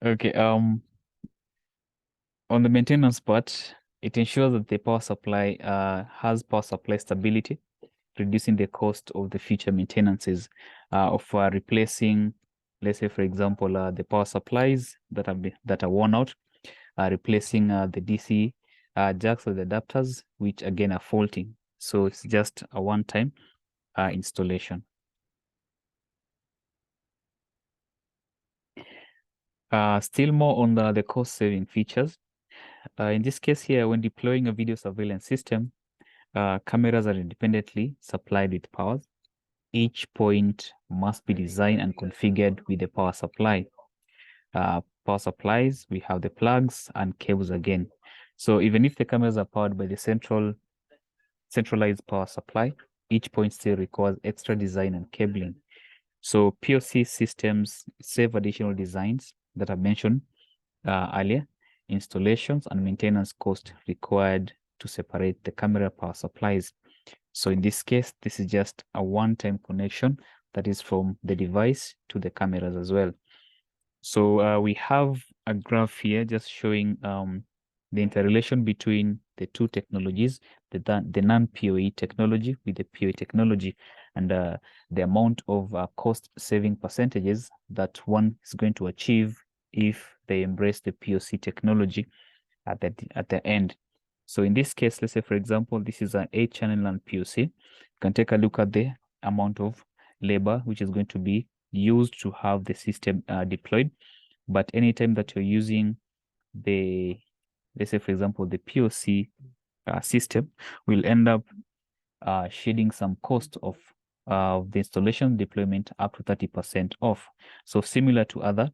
Okay. On the maintenance part, it ensures that the power supply has power supply stability, reducing the cost of the future maintenances of replacing, let's say, for example, the power supplies that are worn out, replacing the DC jacks or the adapters, which again are faulty. So it's just a one-time installation. Still more on the cost-saving features. In this case here, when deploying a video surveillance system, cameras are independently supplied with power. Each point must be designed and configured with the power supply. Power supplies, we have the plugs and cables again. So even if the cameras are powered by the centralized power supply, each point still requires extra design and cabling. So PoC systems save additional designs that I mentioned earlier, installations and maintenance cost required to separate the camera power supplies. So in this case, this is just a one-time connection that is from the device to the cameras as well. So we have a graph here just showing the interrelation between the two technologies, the non-PoE technology with the PoE technology, and the amount of cost saving percentages that one is going to achieve if they embrace the PoC technology at the end. So in this case, let's say, for example, this is an 8-channel LAN PoC. You can take a look at the amount of labor which is going to be used to have the system deployed. But anytime that you're using the, let's say, for example, the PoC system, will end up shedding some cost of the installation deployment up to 30% off. So similar to other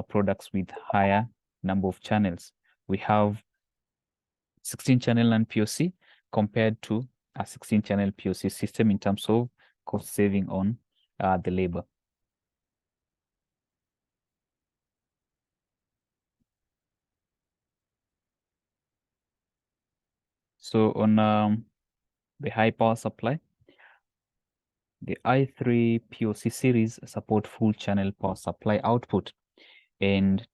products with higher number of channels, we have 16-channel LAN PoC compared to a 16-channel PoC system in terms of cost saving on the labor. So on the high power supply, the I3-PoC series support full channel power supply output and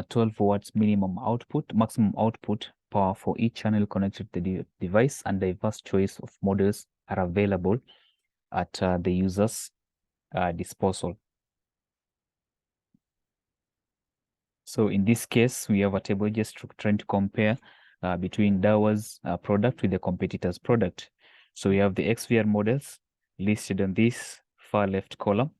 12 watts maximum output power for each channel connected to the device, and diverse choice of models are available at the user's disposal. So in this case, we have a table just trying to compare between Dawa's product with the competitor's product. So we have the XVR models listed on this far left column.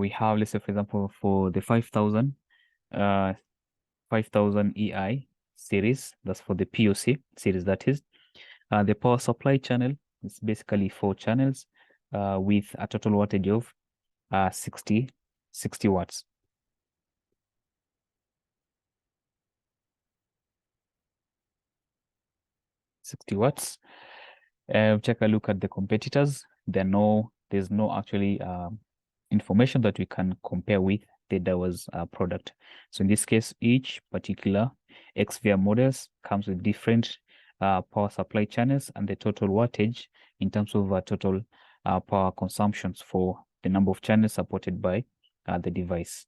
We have, let's say, for example, for the 5000 EI series, that's for the PoC series, that is. The power supply channel is basically 4 channels with a total wattage of 60 watts. Take a look at the competitors. There's no actually information that we can compare with the Dawa's product. So in this case, each particular XVR models comes with different power supply channels and the total wattage in terms of total power consumptions for the number of channels supported by the device.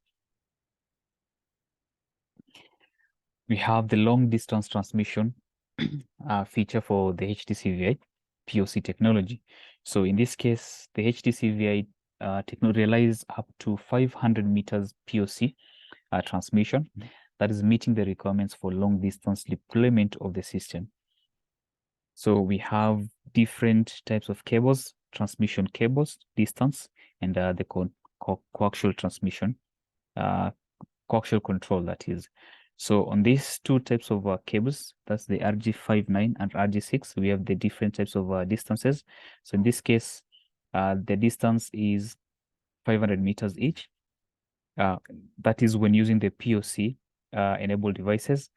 We have the long distance transmission feature for the HDCVI PoC technology. So in this case, the HDCVI technology relies up to 500 meters PoC transmission that is meeting the requirements for long distance deployment of the system. So we have different types of cables, transmission cables, distance, and the coaxial transmission, coaxial control, that is. So on these two types of cables, that's the RG59 and RG6, we have the different types of distances. So in this case, the distance is 500 meters each. That is when using the PoC enabled devices.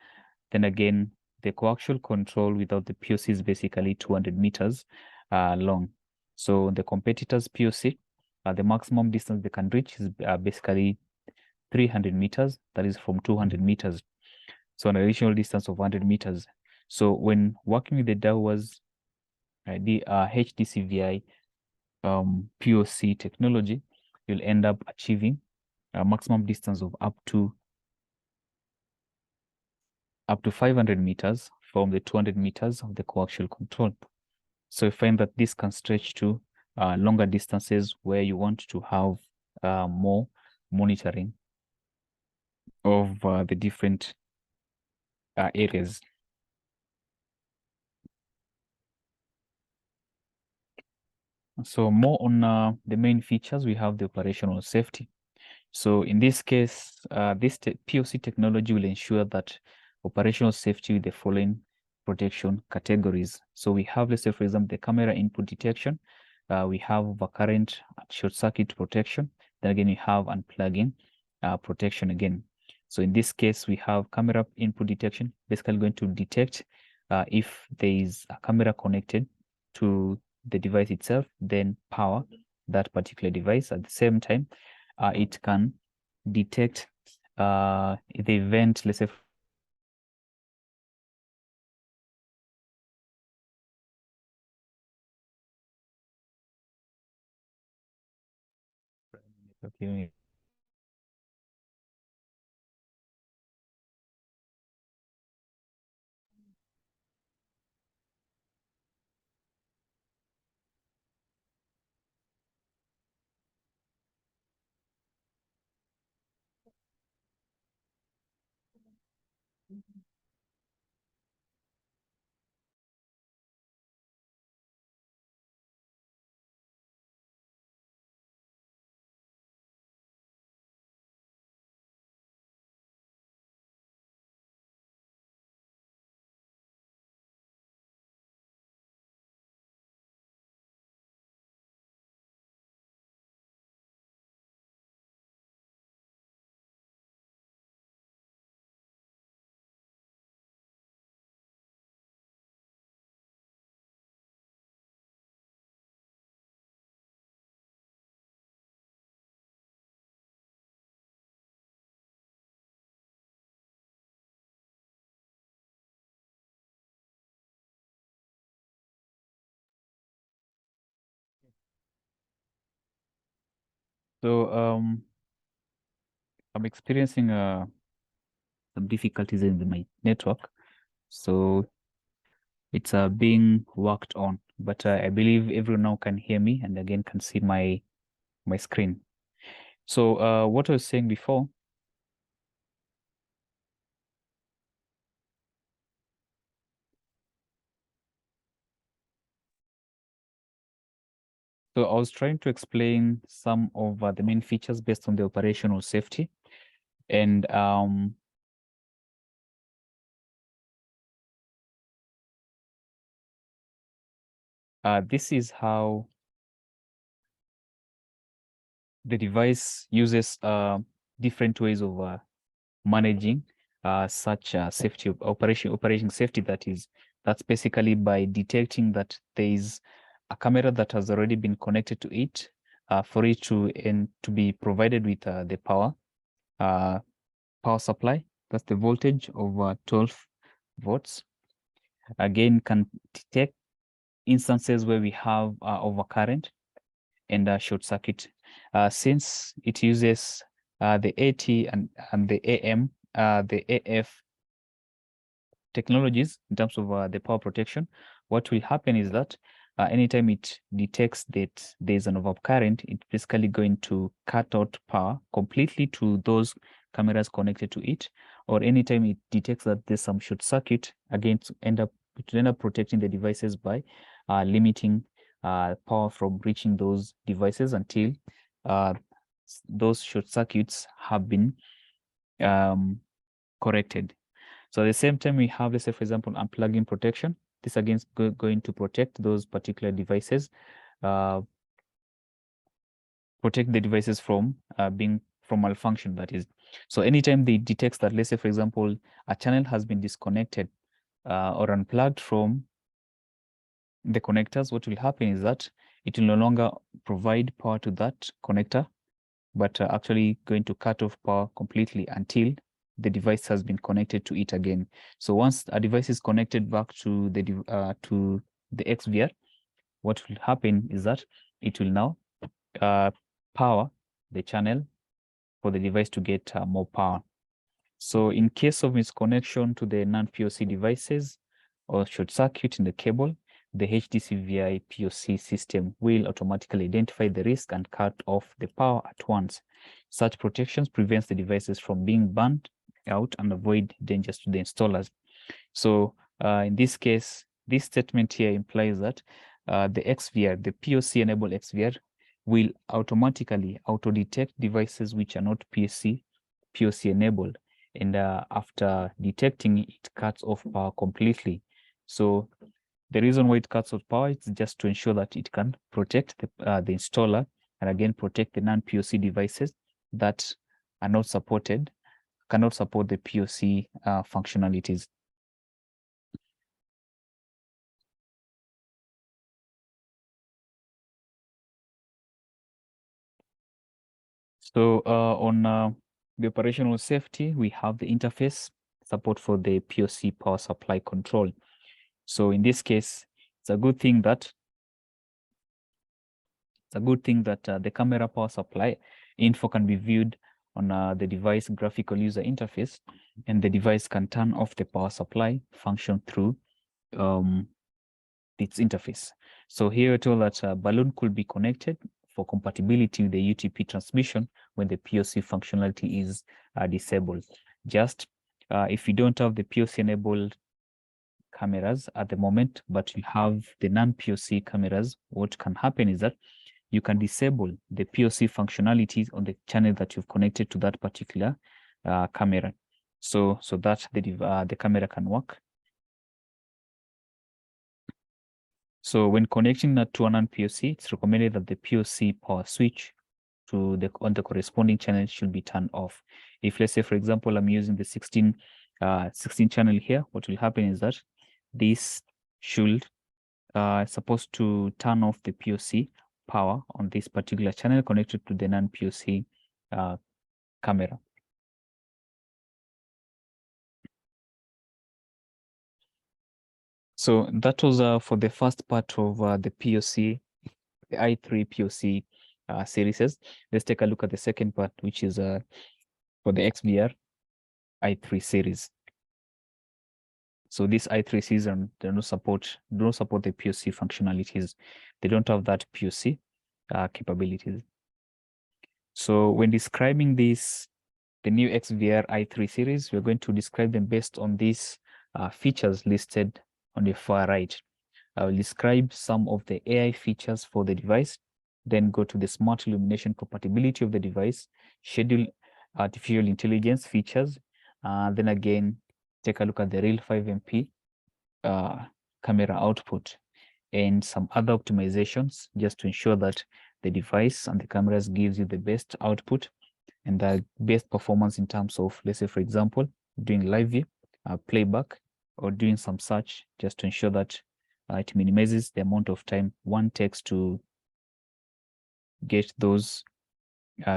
Then again, the coaxial control without the PoC is basically 200 meters long. So the competitors' PoC, the maximum distance they can reach is basically 300 meters, that is from 200 meters. So an additional distance of 100 meters. So when working with the Dawa's HDCVI PoC technology, you'll end up achieving a maximum distance of up to 500 meters from the 200 meters of the coaxial control. So you find that this can stretch to longer distances where you want to have more monitoring of the different areas. So more on the main features, we have the operational safety. So in this case, this PoC technology will ensure that operational safety with the following protection categories. So we have, let's say, for example, the camera input detection. We have overcurrent short circuit protection. Then again, we have unplugging protection again. So in this case, we have camera input detection, basically going to detect if there is a camera connected to the device itself, then power that particular device. At the same time, it can detect the event, let's say, okay. So I'm experiencing some difficulties in my network, so it's being worked on, but I believe everyone now can hear me and again can see my screen. So what I was saying before, so I was trying to explain some of the main features based on the operational safety, and this is how the device uses different ways of managing such safety of operation safety. That's basically by detecting that there is a camera that has already been connected to it for it to be provided with the power supply. That's the voltage of 12 volts. Again, can detect instances where we have overcurrent and short circuit. Since it uses the AT and the AM, the AF technologies in terms of the power protection, what will happen is that anytime it detects that there's an overcurrent, it's basically going to cut out power completely to those cameras connected to it, or anytime it detects that there's some short circuit, again, it will end up protecting the devices by limiting power from reaching those devices until those short circuits have been corrected. So at the same time, we have, let's say, for example, unplugging protection. This again is going to protect those particular devices, protect the devices from malfunction, that is. So anytime they detects that, let's say, for example, a channel has been disconnected or unplugged from the connectors, what will happen is that it will no longer provide power to that connector, but actually going to cut off power completely until the device has been connected to it again. So once a device is connected back to the XVR, what will happen is that it will now power the channel for the device to get more power. So in case of misconnection to the non-PoC devices or short circuit in the cable, the HDCVI PoC system will automatically identify the risk and cut off the power at once. Such protections prevents the devices from being burned out and avoid dangers to the installers. So in this case, this statement here implies that the XVR, the PoC-enabled XVR, will automatically auto-detect devices which are not PoC-enabled. And after detecting it, it cuts off power completely. So the reason why it cuts off power is just to ensure that it can protect the installer and again protect the non-PoC devices that are not supported, cannot support the PoC functionalities. So on the operational safety, we have the interface support for the PoC power supply control. So in this case, it's a good thing that the camera power supply info can be viewed on the device graphical user interface, and the device can turn off the power supply function through its interface. So here we're told that a balloon could be connected for compatibility with the UTP transmission when the PoC functionality is disabled. Just if you don't have the PoC-enabled cameras at the moment, but you have the non-PoC cameras, what can happen is that you can disable the PoC functionalities on the channel that you've connected to that particular camera, so that the camera can work. So when connecting that to a non-PoC, it's recommended that the PoC power switch on the corresponding channel should be turned off. If, let's say, for example, I'm using the 16 channel here, what will happen is that this should supposed to turn off the PoC power on this particular channel connected to the non-PoC camera. So that was for the first part of the PoC, the I3-PoC series. Let's take a look at the second part, which is for the XVR I3 series. So this I3 series do not support the PoC functionalities. They don't have that PoC capabilities. So when describing the new XVR I3 series, we're going to describe them based on these features listed on the far right. I will describe some of the AI features for the device, then go to the smart illumination compatibility of the device, schedule artificial intelligence features, then again, take a look at the real 5MP camera output and some other optimizations just to ensure that the device and the cameras gives you the best output and the best performance in terms of, let's say, for example, doing live view, playback, or doing some search, just to ensure that it minimizes the amount of time one takes to get those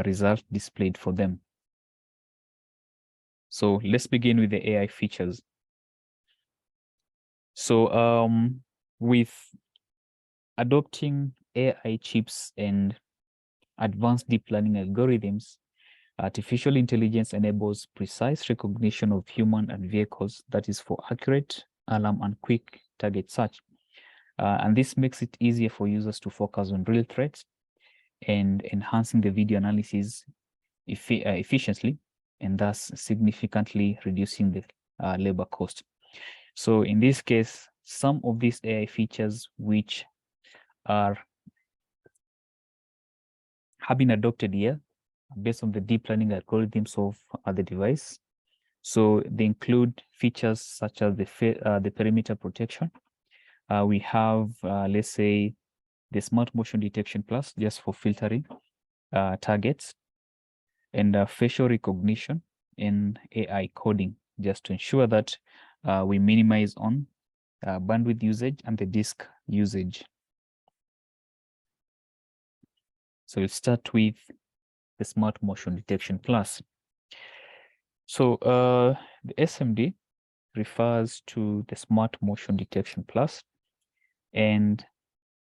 results displayed for them. So let's begin with the AI features. So with adopting AI chips and advanced deep learning algorithms, artificial intelligence enables precise recognition of human and vehicles, that is for accurate alarm and quick target search. And this makes it easier for users to focus on real threats and enhancing the video analysis efficiently, and thus significantly reducing the labor cost. So in this case, some of these AI features which have been adopted here based on the deep learning algorithms of the device. So they include features such as the perimeter protection. We have, let's say, the smart motion detection plus, just for filtering targets, and facial recognition in AI coding, just to ensure that we minimize on bandwidth usage and the disk usage. So we'll start with the smart motion detection plus. So the SMD refers to the smart motion detection plus and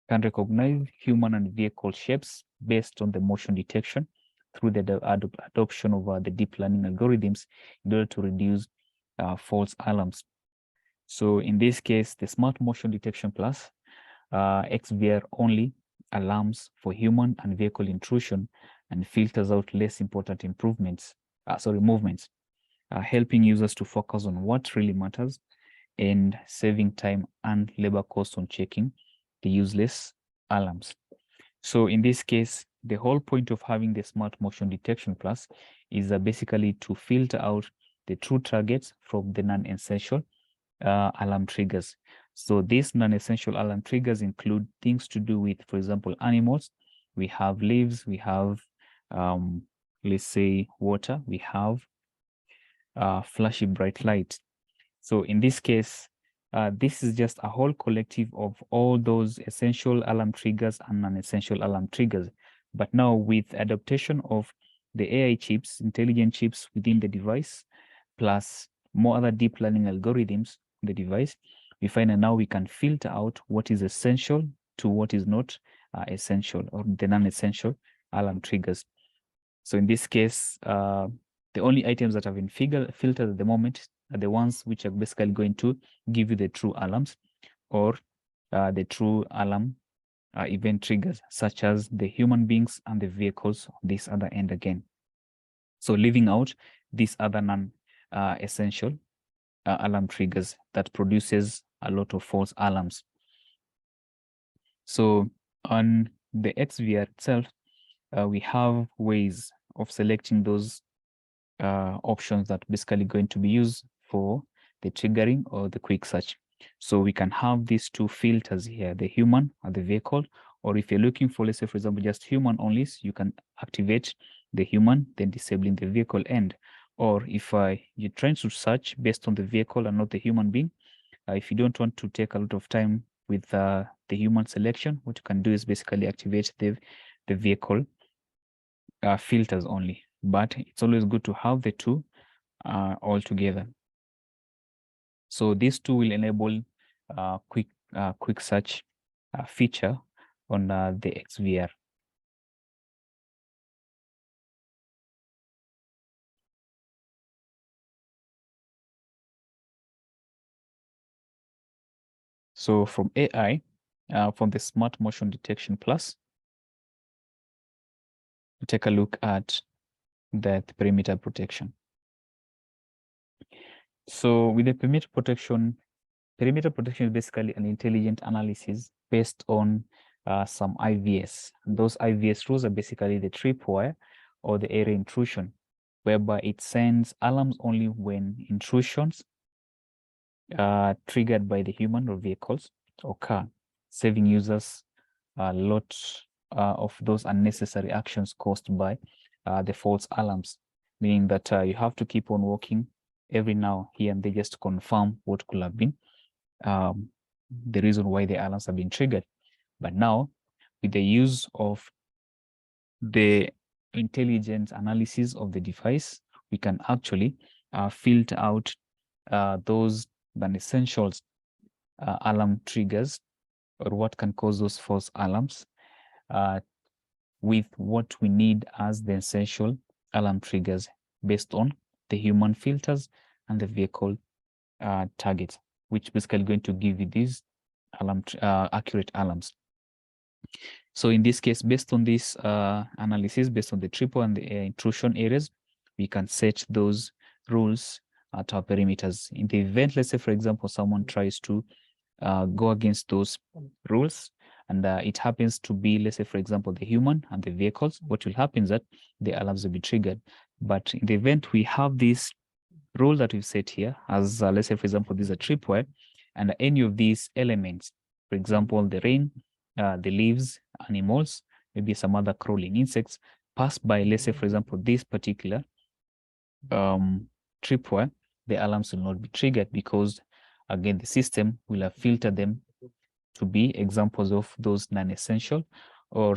can recognize human and vehicle shapes based on the motion detection through the adoption of the deep learning algorithms in order to reduce false alarms. So in this case, the Smart Motion Detection Plus XVR only alarms for human and vehicle intrusion and filters out less important movements, helping users to focus on what really matters and saving time and labor costs on checking the useless alarms. So in this case, the whole point of having the Smart Motion Detection Plus is basically to filter out the true targets from the non-essential alarm triggers. So these non-essential alarm triggers include things to do with, for example, animals. We have leaves, we have, let's say, water, we have flashy bright lights. So in this case, this is just a whole collective of all those essential alarm triggers and non-essential alarm triggers. But now with adaptation of the AI chips, intelligent chips within the device, plus more other deep learning algorithms on the device, we find that now we can filter out what is essential to what is not essential, or the non-essential alarm triggers. So in this case, the only items that have been filtered at the moment are the ones which are basically going to give you the true alarms, or the true alarm event triggers, such as the human beings and the vehicles on this other end again. So leaving out these other non-essential alarm triggers that produces a lot of false alarms. So on the XVR itself, we have ways of selecting those options that basically going to be used for the triggering or the quick search. So we can have these two filters here, the human or the vehicle, or if you're looking for, let's say, for example, just human only, so you can activate the human, then disabling the vehicle end. Or if you're trying to search based on the vehicle and not the human being, if you don't want to take a lot of time with the human selection, what you can do is basically activate the vehicle filters only. But it's always good to have the two all together. So these two will enable quick search feature on the XVR. So from AI, from the Smart Motion Detection Plus, we take a look at the perimeter protection. So with the perimeter protection is basically an intelligent analysis based on some IVS. And those IVS rules are basically the tripwire or the area intrusion, whereby it sends alarms only when intrusions triggered by the human or vehicles occur, saving users a lot of those unnecessary actions caused by the false alarms, meaning that you have to keep on working every now here and there just to confirm what could have been the reason why the alarms have been triggered. But now, with the use of the intelligent analysis of the device, we can actually filter out those non-essential alarm triggers, or what can cause those false alarms, with what we need as the essential alarm triggers based on the human filters and the vehicle targets, which basically going to give you these accurate alarms. So in this case, based on this analysis, based on the triple and the intrusion areas, we can set those rules at our perimeters. In the event, let's say, for example, someone tries to go against those rules, and it happens to be, let's say, for example, the human and the vehicles, what will happen is that the alarms will be triggered. But in the event we have this rule that we've set here, as let's say, for example, this is a tripwire, and any of these elements, for example, the rain, the leaves, animals, maybe some other crawling insects, pass by, let's say, for example, this particular tripwire, the alarms will not be triggered because, again, the system will have filtered them to be examples of those non-essential or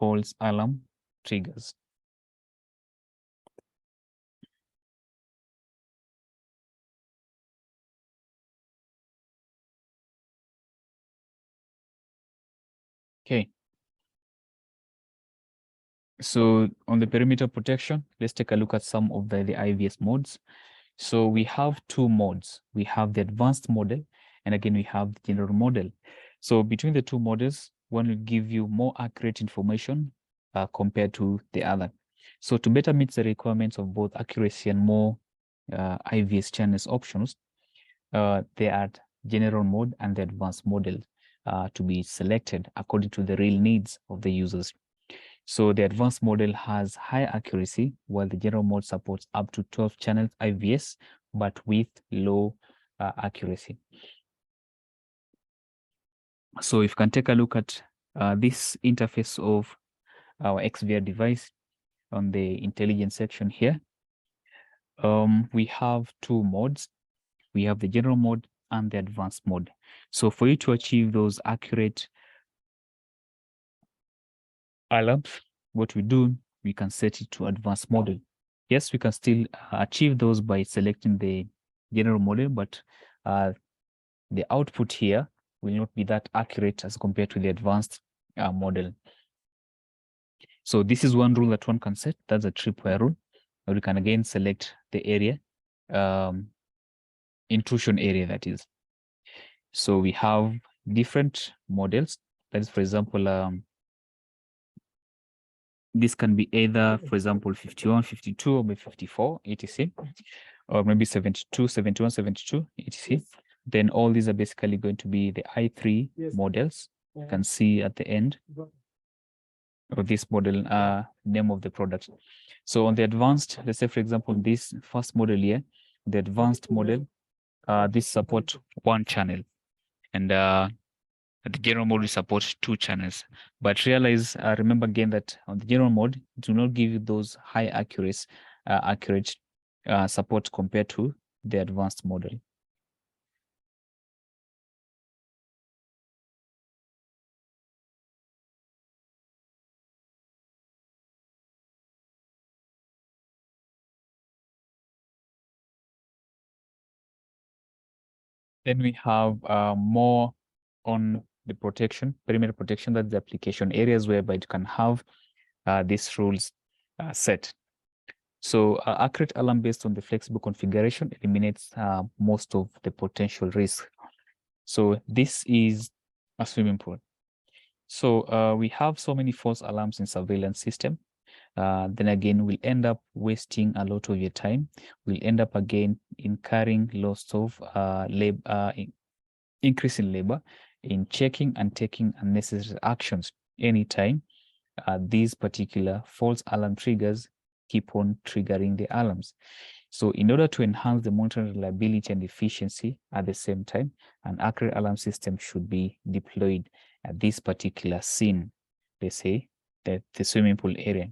false alarm triggers. Okay, So on the perimeter protection, let's take a look at some of the IVS modes. So we have two modes. We have the advanced model, and again, we have the general model. So between the two models, one will give you more accurate information compared to the other. So to better meet the requirements of both accuracy and more IVS channels options, there are general mode and the advanced model to be selected according to the real needs of the users. So the advanced model has high accuracy, while the general mode supports up to 12 channels IVS, but with low accuracy. So if you can take a look at this interface of our XVR device on the intelligence section here, we have two modes. We have the general mode and the advanced mode. So for you to achieve those accurate alarms, what we do, we can set it to advanced model. Yes, we can still achieve those by selecting the general model, but the output here will not be that accurate as compared to the advanced model. So this is one rule that one can set. That's a tripwire rule. Or we can again select the area, intrusion area, that is. So we have different models. That is, for example, this can be either, for example, 51, 52, or maybe 54, etc. Or maybe 72, 71, 72, etc. Then all these are basically going to be the I3 models. You can see at the end of this model, name of the product. So on the advanced, let's say, for example, this first model here, the advanced model, this support one channel. And the general mode will support two channels. But realize, remember again that on the general mode, it do not give you those high accurate support compared to the advanced model. Then we have more on the protection, perimeter protection, that's the application areas whereby you can have these rules set. So accurate alarm based on the flexible configuration eliminates most of the potential risk. So this is a swimming pool. So we have so many false alarms in surveillance system. Then again, we'll end up wasting a lot of your time. We'll end up again incurring loss of labor, increase in labor in checking and taking unnecessary actions anytime these particular false alarm triggers keep on triggering the alarms. So in order to enhance the monitoring reliability and efficiency at the same time, an accurate alarm system should be deployed at this particular scene, let's say the swimming pool area.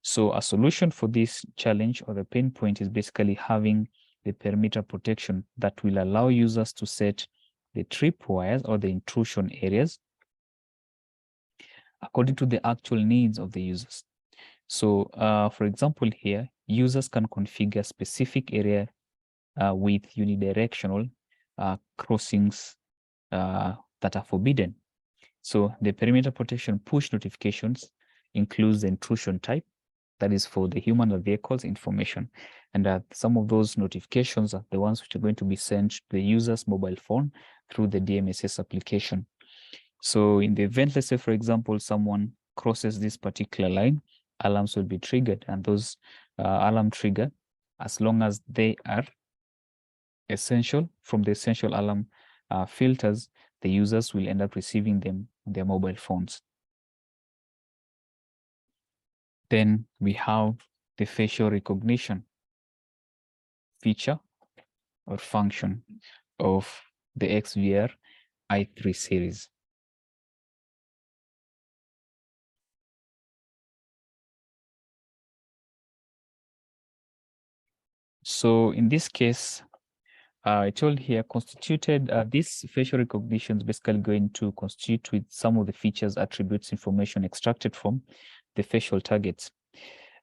So a solution for this challenge or the pain point is basically having the perimeter protection that will allow users to set the tripwires or the intrusion areas according to the actual needs of the users. So for example here, users can configure specific area with unidirectional crossings that are forbidden. So the perimeter protection push notifications includes the intrusion type, that is for the human or vehicles information. And some of those notifications are the ones which are going to be sent to the user's mobile phone through the DMSS application. So in the event, let's say, for example, someone crosses this particular line, alarms will be triggered, and those alarm trigger, as long as they are essential from the essential alarm filters, the users will end up receiving them on their mobile phones. Then we have the facial recognition feature or function of the XVR i3 series. So in this case, I told here constituted, this facial recognition is basically going to constitute with some of the features, attributes, information extracted from the facial targets.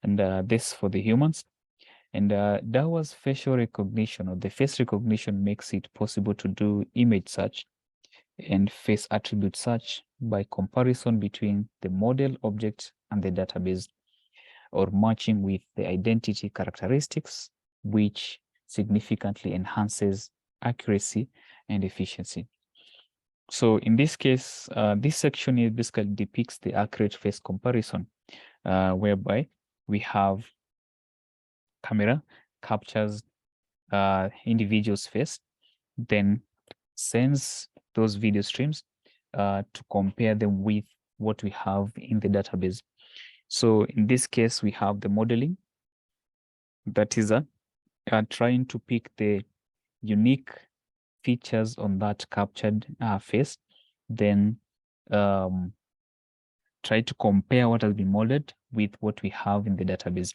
And this for the humans. And that was facial recognition, or the face recognition makes it possible to do image search and face attribute search by comparison between the model object and the database. or matching with the identity characteristics, which significantly enhances accuracy and efficiency. So in this case, this section here basically depicts the accurate face comparison, whereby we have camera captures individual's face, then sends those video streams to compare them with what we have in the database. So in this case, we have the modeling, that is trying to pick the unique features on that captured face, then try to compare what has been modeled with what we have in the database.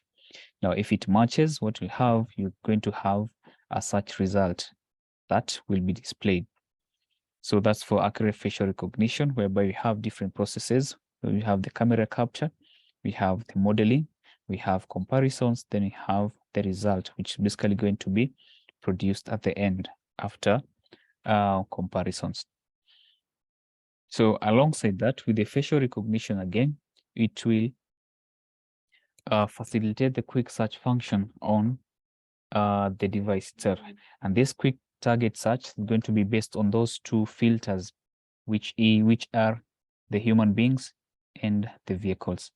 Now, if it matches what we have, you're going to have a search result that will be displayed. So that's for accurate facial recognition, whereby we have different processes. We have the camera capture, we have the modeling, we have comparisons, then we have the result, which is basically going to be produced at the end after comparisons. So alongside that, with the facial recognition again, it will facilitate the quick search function on the device itself. And this quick target search is going to be based on those two filters, which are the human beings and the vehicles.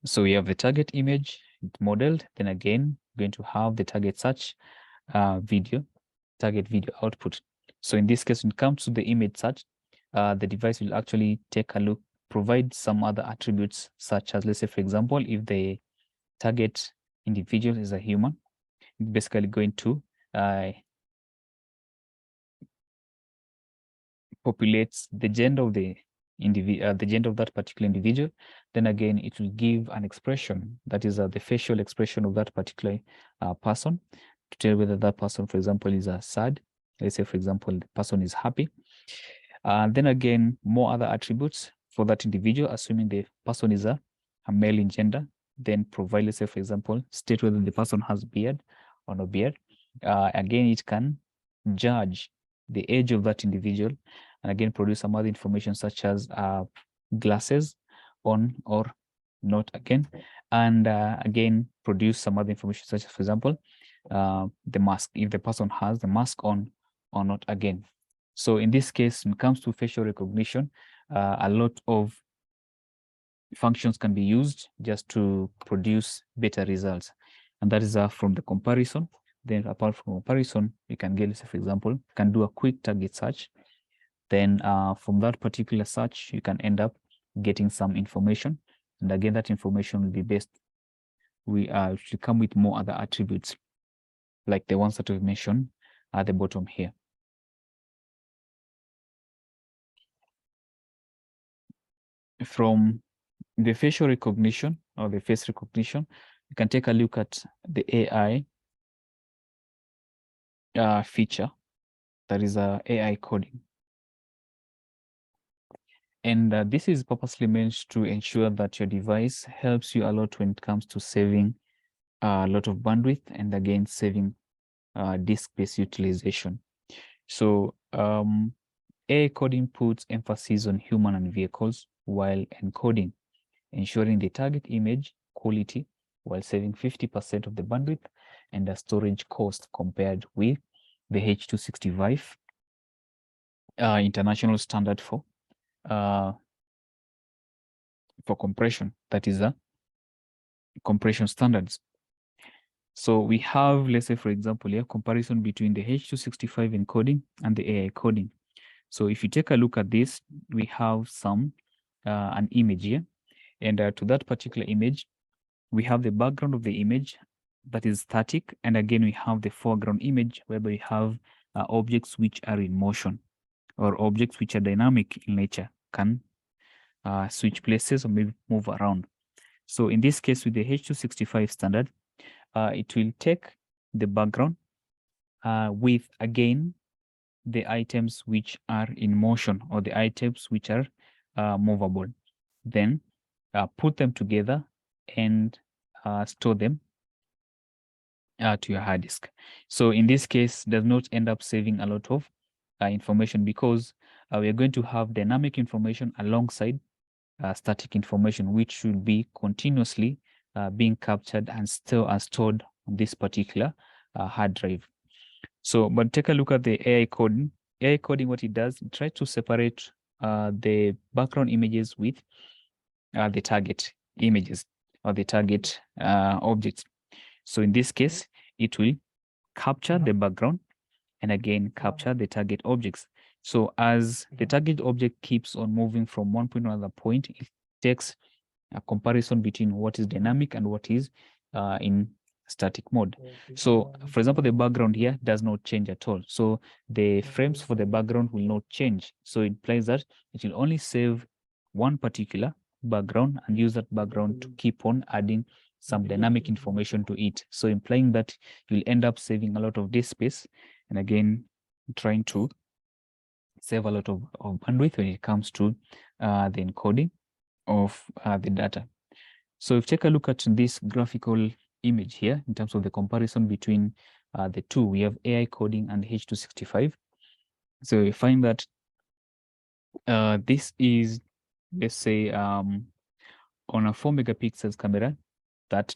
So we have the target image modeled, then again, going to have the target search target video output. So in this case, when it comes to the image search, the device will actually take a look, provide some other attributes, such as, let's say, for example, if the target individual is a human, it's basically going to populates the gender of the gender of that particular individual. Then again, it will give an expression, that is the facial expression of that particular person, to tell whether that person, for example, is sad. Let's say, for example, the person is happy. Then again, more other attributes for that individual, assuming the person is a male in gender. Then provide, let's say, for example, state whether the person has beard or no beard. Again, it can judge the age of that individual, and again produce some other information such as glasses on or not again, and again produce some other information such as, for example, the mask, if the person has the mask on or not again. So in this case, when it comes to facial recognition, a lot of functions can be used just to produce better results, and that is from the comparison. Then apart from comparison, you can get, let's say, for example, you can do a quick target search. Then from that particular search, you can end up getting some information. And again, that information will be based, should come with more other attributes, like the ones that we've mentioned at the bottom here. From the facial recognition or the face recognition, you can take a look at the AI feature, that is AI coding. And this is purposely meant to ensure that your device helps you a lot when it comes to saving a lot of bandwidth, and again, saving disk space utilization. So AI coding puts emphasis on human and vehicles while encoding, ensuring the target image quality while saving 50% of the bandwidth and the storage cost compared with the H265 international standard for compression, that is the compression standards. So we have, let's say, for example, here, comparison between the H265 encoding and the AI coding. So if you take a look at this, we have an image here, and to that particular image, we have the background of the image that is static, and again, we have the foreground image whereby we have objects which are in motion, or objects which are dynamic in nature, can switch places or maybe move around. So in this case, with the H265 standard, it will take the background with, again, the items which are in motion, or the items which are movable, then put them together and store them to your hard disk. So in this case, does not end up saving a lot of information, because we are going to have dynamic information alongside static information, which should be continuously being captured and still stored on this particular hard drive. So, but take a look at the AI coding. AI coding, what it does, it tries to separate the background images with the target images or the target objects. So in this case, it will capture the background and again capture the target objects. So as the target object keeps on moving from one point to another point, it takes a comparison between what is dynamic and what is in static mode. So for example, the background here does not change at all. So the frames for the background will not change. So it implies that it will only save one particular background and use that background to keep on adding some dynamic information to it. So implying that you'll end up saving a lot of disk space and again trying to save a lot of bandwidth when it comes to the encoding of the data. So if you take a look at this graphical image here in terms of the comparison between the two, we have AI coding and H265. So we find that this is, let's say, on a 4 megapixels camera that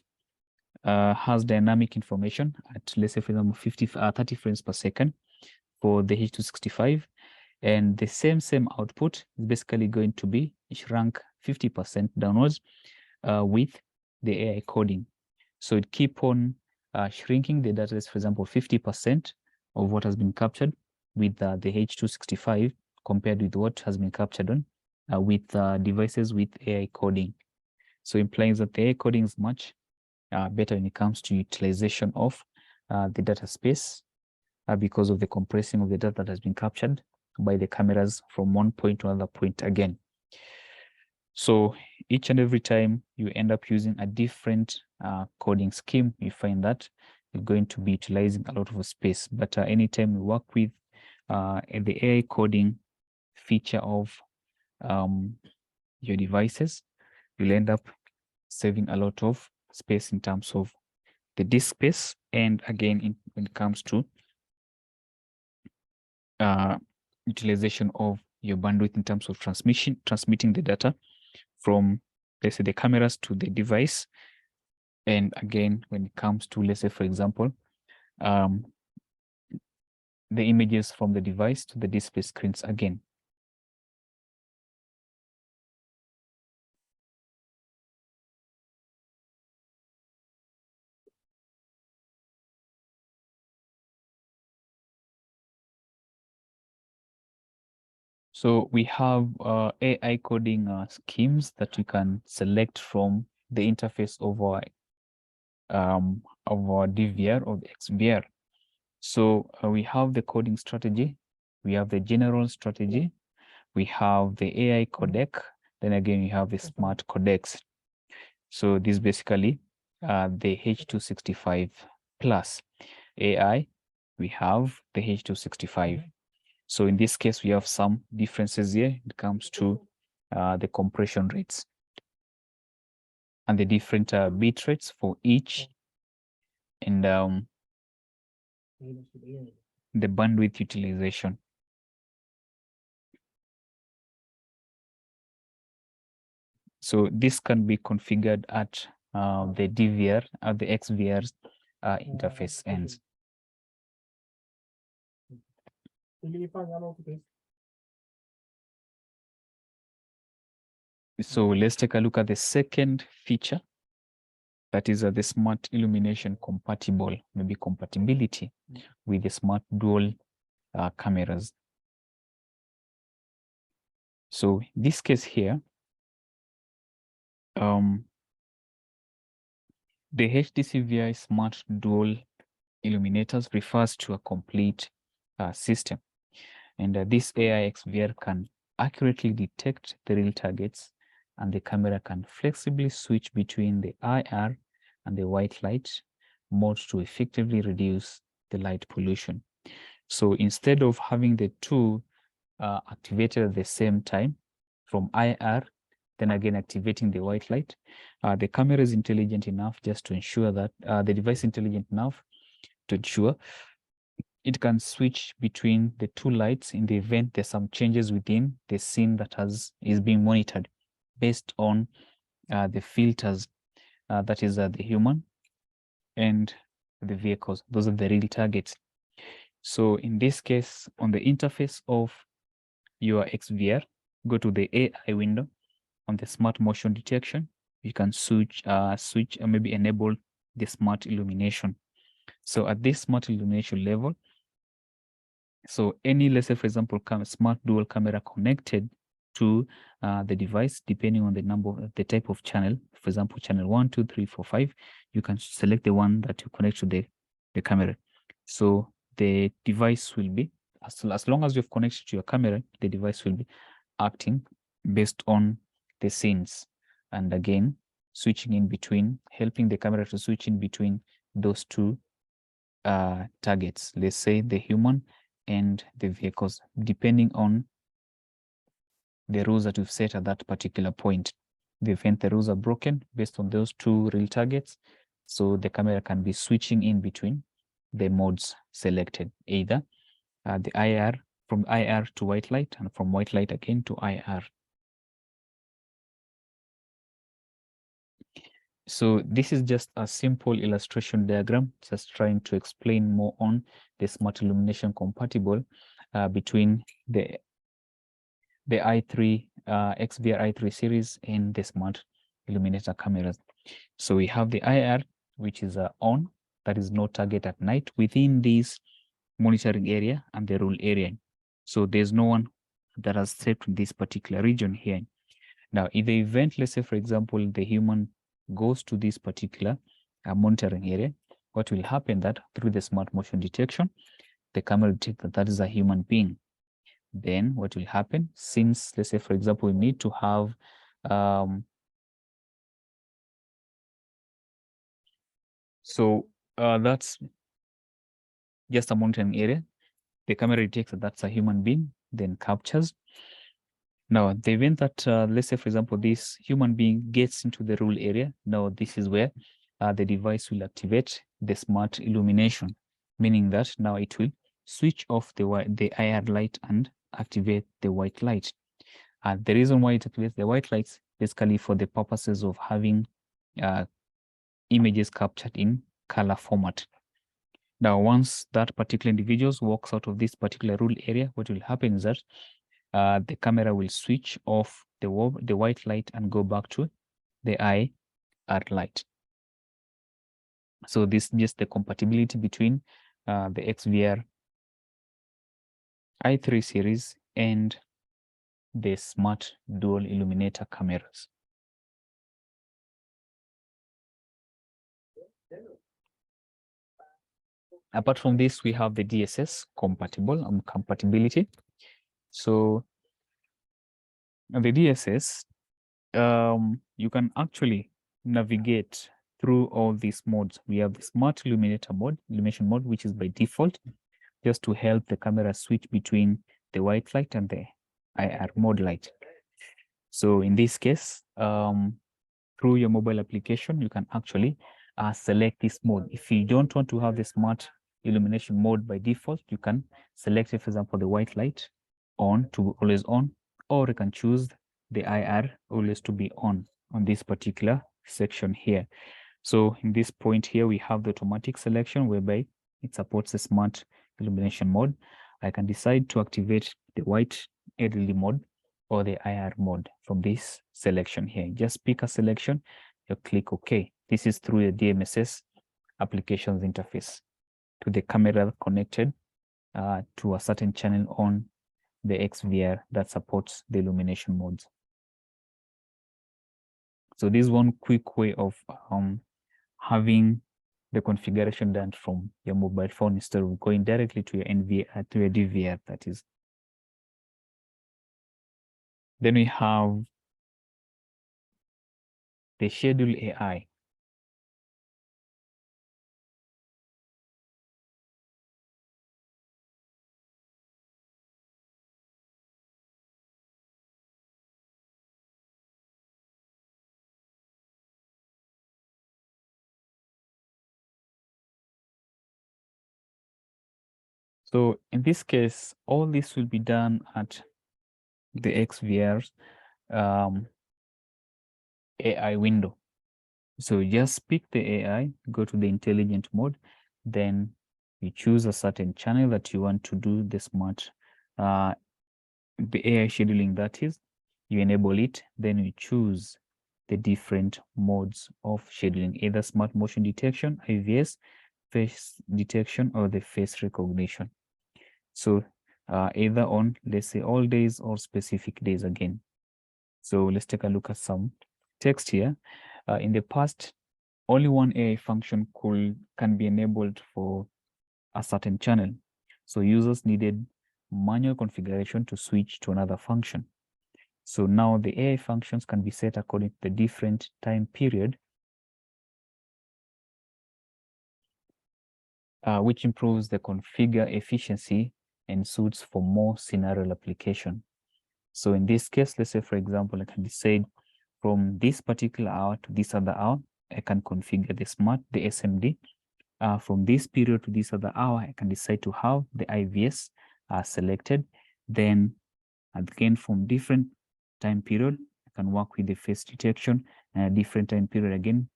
has dynamic information at, let's say, for example, 30 frames per second for the H265. And the same output is basically going to be shrunk 50% downwards with the AI coding. So it keep on shrinking the data, for example, 50% of what has been captured with the H265 compared with what has been captured on with devices with AI coding. So implying that the AI coding is much better when it comes to utilization of the data space because of the compressing of the data that has been captured by the cameras from one point to another point again. So each and every time you end up using a different coding scheme, you find that you're going to be utilizing a lot of space. But anytime you work with the AI coding feature of your devices, you'll end up saving a lot of space in terms of the disk space. And again, when it comes to utilization of your bandwidth in terms of transmitting the data from, let's say, the cameras to the device. And again, when it comes to, let's say, for example, the images from the device to the display screens again. So we have AI coding schemes that you can select from the interface of our DVR or the XVR. So we have the coding strategy, we have the general strategy, we have the AI codec, then again we have the smart codecs. So this is basically the H265 plus AI, we have the H265. So in this case, we have some differences here. It comes to the compression rates and the different bit rates for each, and the bandwidth utilization. So this can be configured at the DVR, at the XVR's interface ends. So let's take a look at the second feature, that is the smart illumination compatible, maybe compatibility with the smart dual cameras. So this case here, the HDCVI smart dual illuminators refers to a complete system. And this AI XVR can accurately detect the real targets, and the camera can flexibly switch between the IR and the white light modes to effectively reduce the light pollution. So instead of having the two activated at the same time from IR, then again activating the white light, the camera is intelligent enough just to ensure that the device is intelligent enough to ensure it can switch between the two lights in the event there's some changes within the scene that is being monitored. based on the filters, that is the human and the vehicles. Those are the real targets. So in this case, on the interface of your XVR, go to the AI window. On the smart motion detection, you can switch or maybe enable the smart illumination. So at this smart illumination level, so any, let's say for example, smart dual camera connected to the device, depending on the number, the type of channel, for example, channel 1, 2, 3, 4, 5, you can select the one that you connect to the camera. So the device will be, as long as you've connected to your camera, the device will be acting based on the scenes. And again, switching in between, helping the camera to switch in between those two targets, let's say the human and the vehicles, depending on the rules that we've set at that particular point. The event the rules are broken based on those two real targets, so the camera can be switching in between the modes selected, either the IR, from IR to white light, and from white light again to IR. So this is just a simple illustration diagram, just trying to explain more on the smart illumination compatible between the i3 XVR i3 series and the smart illuminator cameras. So we have the IR, which is on, that is no target at night within this monitoring area and the rule area. So there's no one that has stepped in this particular region here. Now, in the event, let's say, for example, the human goes to this particular monitoring area, what will happen that through the smart motion detection, the camera will detect that that is a human being. Then what will happen, since, let's say, for example, we need to have that's just a monitoring area. The camera detects that that's a human being, then captures. Now, the event that, let's say, for example, this human being gets into the rule area, now this is where the device will activate the smart illumination, meaning that now it will switch off the IR light and activate the white light. And the reason why it activates the white lights, basically for the purposes of having images captured in color format. Now, once that particular individual walks out of this particular rule area, what will happen is that the camera will switch off the white light and go back to the IR light. So this is just the compatibility between the XVR i3 series and the smart dual illuminator cameras. Apart from this, we have the DSS compatibility. So the DSS, you can actually navigate through all these modes. We have the smart illumination mode, which is by default, just to help the camera switch between the white light and the IR mode light. So in this case, through your mobile application, you can actually select this mode. If you don't want to have the smart illumination mode by default, you can select it, for example, the white light on to always on, or you can choose the IR always to be on this particular section here. So in this point here, we have the automatic selection whereby it supports the smart illumination mode. I can decide to activate the white LED mode or the IR mode from this selection here. Just pick a selection, you click OK. This is through the DMSS applications interface to the camera connected to a certain channel on the XVR that supports the illumination modes. So this is one quick way of having the configuration done from your mobile phone instead of going directly to your NVR, to your DVR, that is. Then we have the schedule AI. So in this case, all this will be done at the XVR's AI window. So just pick the AI, go to the intelligent mode, then you choose a certain channel that you want to do the smart, the AI scheduling, that is, you enable it, then you choose the different modes of scheduling, either smart motion detection, IVS, face detection, or the face recognition. So either on, let's say, all days or specific days again. So let's take a look at some text here. In the past, only one AI function can be enabled for a certain channel. So users needed manual configuration to switch to another function. So now the AI functions can be set according to the different time period, which improves the configure efficiency and suits for more scenario application. So in this case, let's say, for example, I can decide from this particular hour to this other hour, I can configure the SMD. From this period to this other hour, I can decide to have the IVS selected. Then again, from different time period, I can work with the face detection, and a different time period again,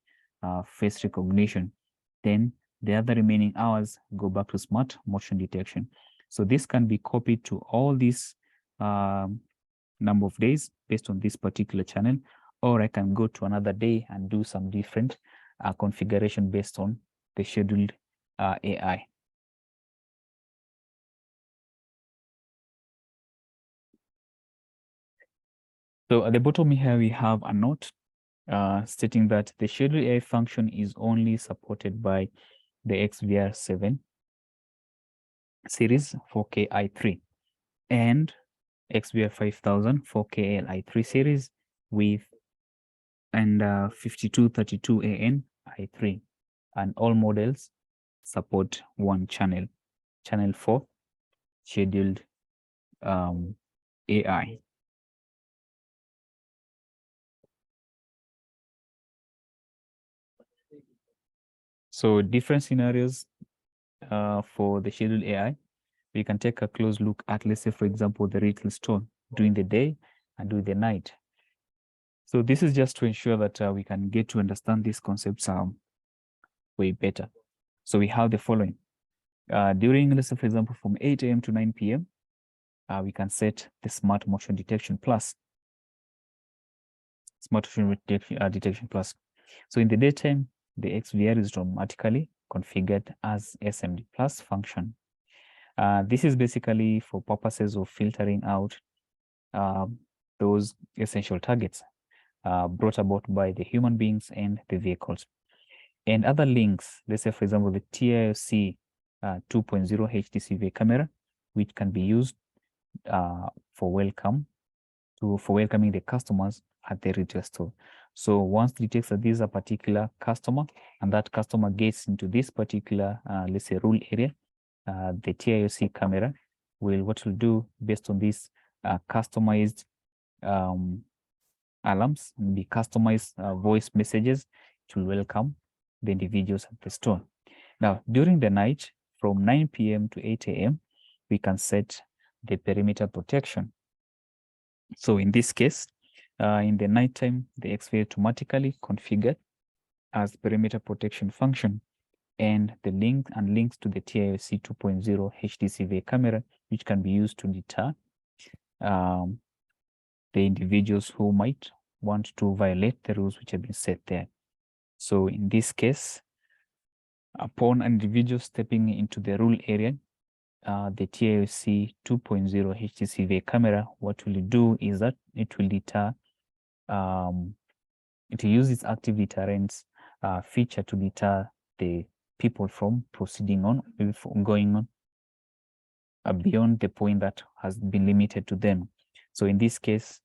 face recognition. Then the other remaining hours go back to smart motion detection. So this can be copied to all these number of days based on this particular channel, or I can go to another day and do some different configuration based on the scheduled AI. So at the bottom here, we have a note stating that the scheduled AI function is only supported by the XVR 7 series 4K I3 and XVR 5000 4K I3 series with 5232 AN I3, and all models support one channel 4 scheduled AI. So different scenarios for the scheduled AI. We can take a close look at, let's say, for example, the retail store during the day and during the night. So this is just to ensure that we can get to understand these concepts way better. So we have the following. During, let's say, for example, from 8 a.m. to 9 p.m., we can set the smart motion detection plus. Smart motion detection plus. So in the daytime, the XVR is automatically configured as SMD plus function. This is basically for purposes of filtering out those essential targets brought about by the human beings and the vehicles. And other links, let's say, for example, the TIOC 2.0 HDCVI camera, which can be used for welcoming the customers at the retail store. So once it detects that this is a particular customer and that customer gets into this particular, let's say, rural area, the TIOC camera what will do based on this customized alarms, be customized voice messages to welcome the individuals at the store. Now, during the night, from 9 p.m. to 8 a.m., we can set the perimeter protection. So in this case, in the nighttime, the XVR automatically configured as perimeter protection function, and the links to the TIOC 2.0 HDCVI camera, which can be used to deter the individuals who might want to violate the rules which have been set there. So in this case, upon an individual stepping into the rural area, the TIOC 2.0 HDCVI camera, what will it do is that it will deter, it will use its active deterrence feature to deter the people from proceeding on, maybe from going on beyond the point that has been limited to them. So in this case,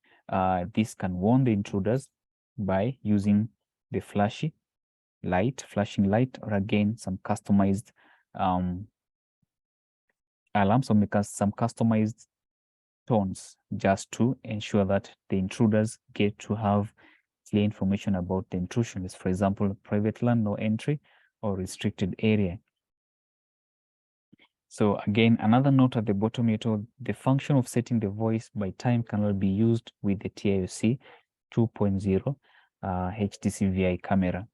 this can warn the intruders by using the flashing light, or again, some customized alarms, or because some customized tones, just to ensure that the intruders get to have clear information about the intrusion. For example, private land, no entry, or restricted area. So again, another note at the bottom, the function of setting the voice by time cannot be used with the TIOC 2.0 HDCVI camera.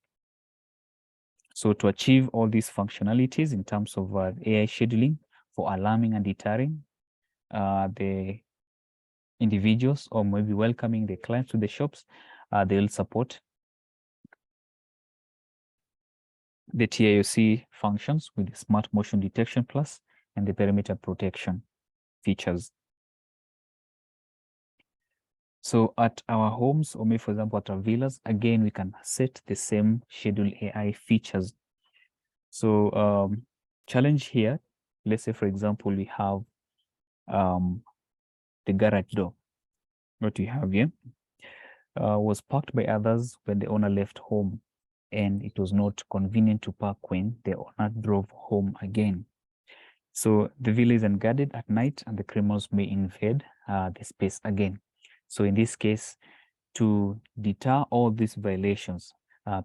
So to achieve all these functionalities in terms of AI scheduling for alarming and deterring the individuals, or maybe welcoming the clients to the shops, they'll support the TIOC functions with the Smart Motion Detection Plus and the perimeter protection features. So at our homes, or maybe for example at our villas, again, we can set the same schedule AI features. So challenge here, let's say for example, we have the garage door. What we have here was parked by others when the owner left home, and it was not convenient to park when the owner drove home again. So the villa is unguarded at night, and the criminals may invade the space again. So in this case, to deter all these violations,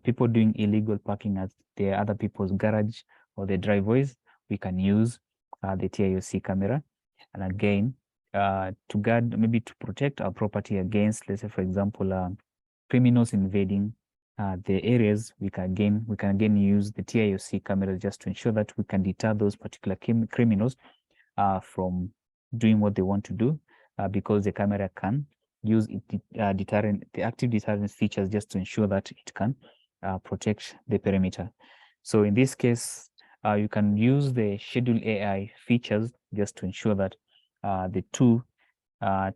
people doing illegal parking at the other people's garage or the driveways, we can use the TIOC camera. And again, to guard, maybe to protect our property against, let's say, for example, criminals invading the areas, we can again use the TIOC camera just to ensure that we can deter those particular criminals from doing what they want to do, because the camera can use the active deterrence features just to ensure that it can protect the perimeter. So in this case, you can use the schedule AI features just to ensure that the two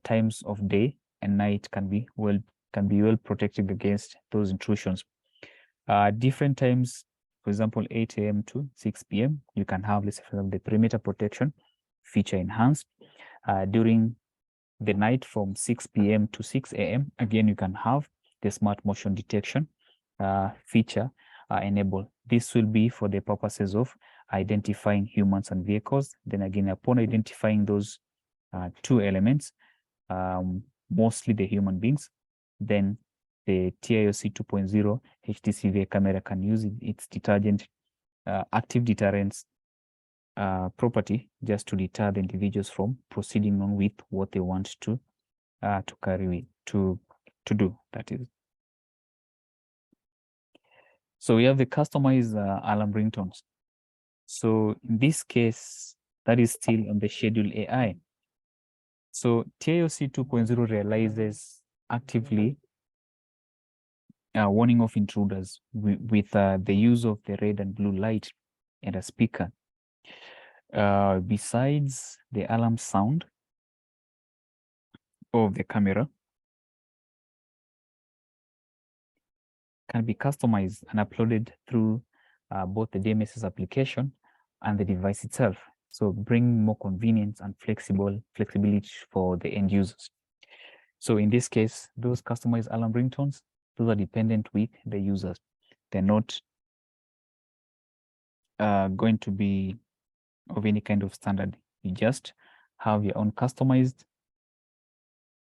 times of day and night can be well protected against those intrusions. Different times, for example, 8 a.m. to 6 p.m., you can have, let's say, for example, the perimeter protection feature enhanced. During the night from 6 p.m. to 6 a.m., again, you can have the smart motion detection feature enabled. This will be for the purposes of identifying humans and vehicles. Then again, upon identifying those two elements, mostly the human beings, then the TIOC 2.0 HDCVI camera can use its detergent active deterrence property just to deter the individuals from proceeding on with what they want to carry with, to do, that is. So we have the customized alarm ringtones. So in this case, that is still on the schedule AI. So TIOC 2.0 realizes actively warning of intruders with the use of the red and blue light and a speaker. Besides the alarm sound of the camera, can be customized and uploaded through both the DMSS application and the device itself. So bring more convenience and flexibility for the end users. So in this case, those customized alarm ringtones, those are dependent with the users. They're not going to be of any kind of standard. You just have your own customized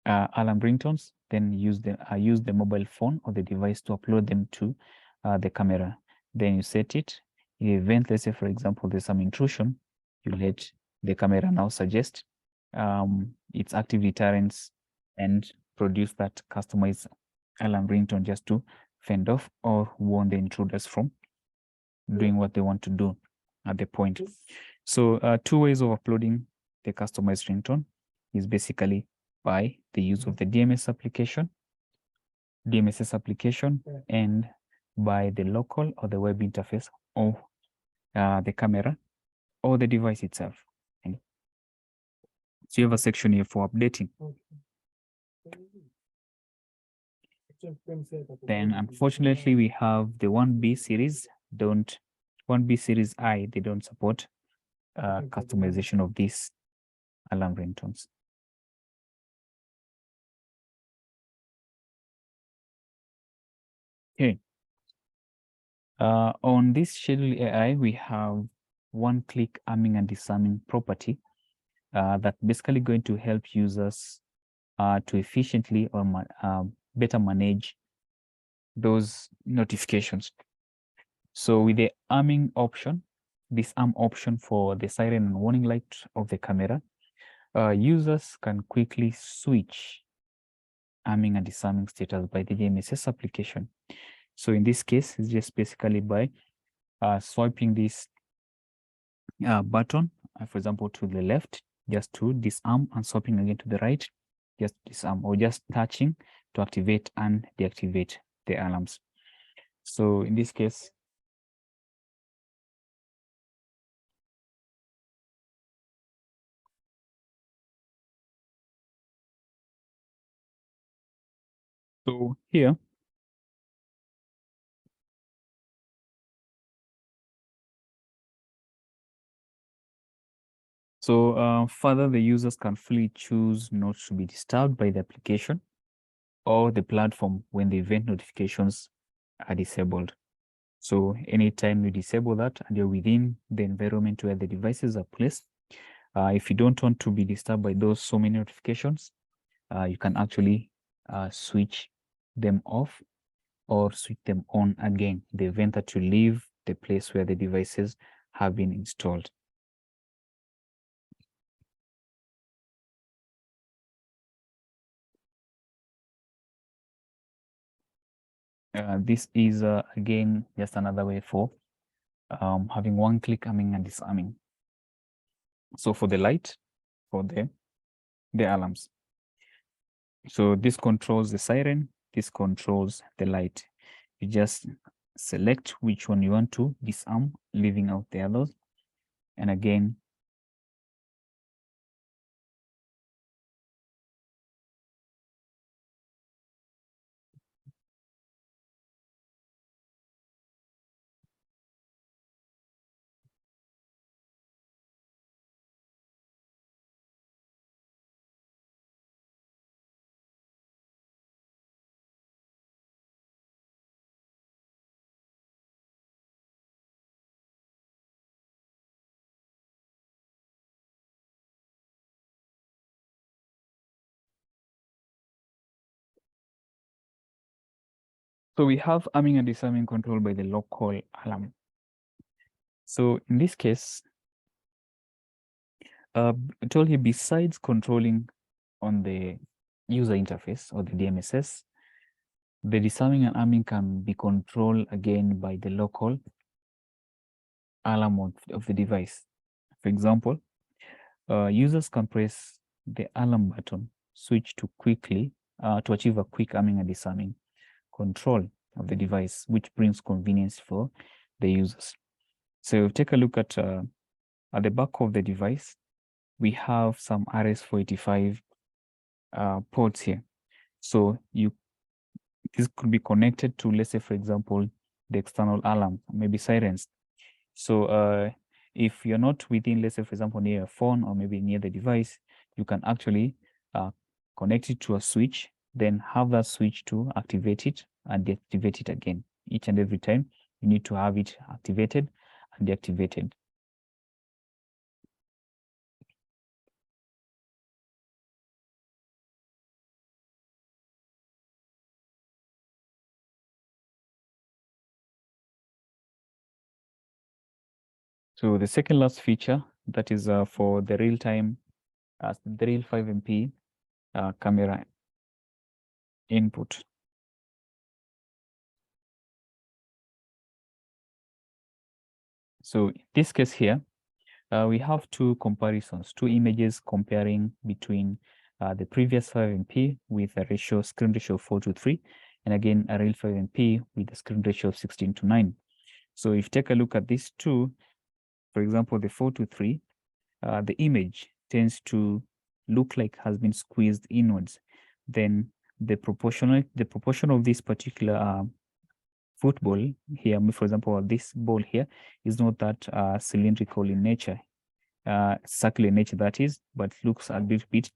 alarm ringtones, then use the mobile phone or the device to upload them to the camera. Then you set it. In the event, let's say, for example, there's some intrusion, you let the camera now suggest its active deterrence and produce that customized alarm ringtone just to fend off or warn the intruders from doing what they want to do at the point. So two ways of uploading the customized ringtone is basically by the use of the DMSS application, and by the local or the web interface of the camera or the device itself. And so you have a section here for updating. Then unfortunately we have the 1B series. 1B series I, they don't support customization of these alarm ringtones. Okay. On this schedule AI, we have one-click arming and disarming property that basically going to help users to efficiently or better manage those notifications. So with the arming option, disarm option for the siren and warning light of the camera, users can quickly switch arming and disarming status by the DMSS application. So in this case, it's just basically by swiping this button, for example, to the left, just to disarm, and swiping again to the right, just disarm, or just touching to activate and deactivate the alarms. So in this case, so here, so further, the users can fully choose not to be disturbed by the application or the platform when the event notifications are disabled. So anytime you disable that and you're within the environment where the devices are placed, if you don't want to be disturbed by those so many notifications, you can actually switch them off or switch them on again the event that you leave the place where the devices have been installed. This is again just another way for having one-click arming and disarming. So for the light, for the alarms. So this controls the siren, this controls the light. You just select which one you want to disarm, leaving out the others. And again, so we have arming and disarming control by the local alarm. So in this case, I told you, besides controlling on the user interface or the DMSS, the disarming and arming can be controlled again by the local alarm of the device. For example, users can press the alarm button, switch to quickly to achieve a quick arming and disarming control of the device, which brings convenience for the users. So take a look at the back of the device. We have some RS-485 ports here. So this could be connected to, let's say, for example, the external alarm, maybe sirens. So if you're not within, let's say, for example, near a phone or maybe near the device, you can actually connect it to a switch, then have that switch to activate it and deactivate it again. Each and every time, you need to have it activated and deactivated. So the second last feature, that is for the real-time, the real 5MP camera input. So in this case here, we have two comparisons, two images comparing between the previous 5MP with a screen ratio of 4:3, and again a real 5MP with a screen ratio of 16:9. So if you take a look at these two, for example, the 4:3, the image tends to look like has been squeezed inwards. Then the proportion of this particular football here, for example, this ball here, is not that cylindrical in nature, circular in nature that is, but looks a little bit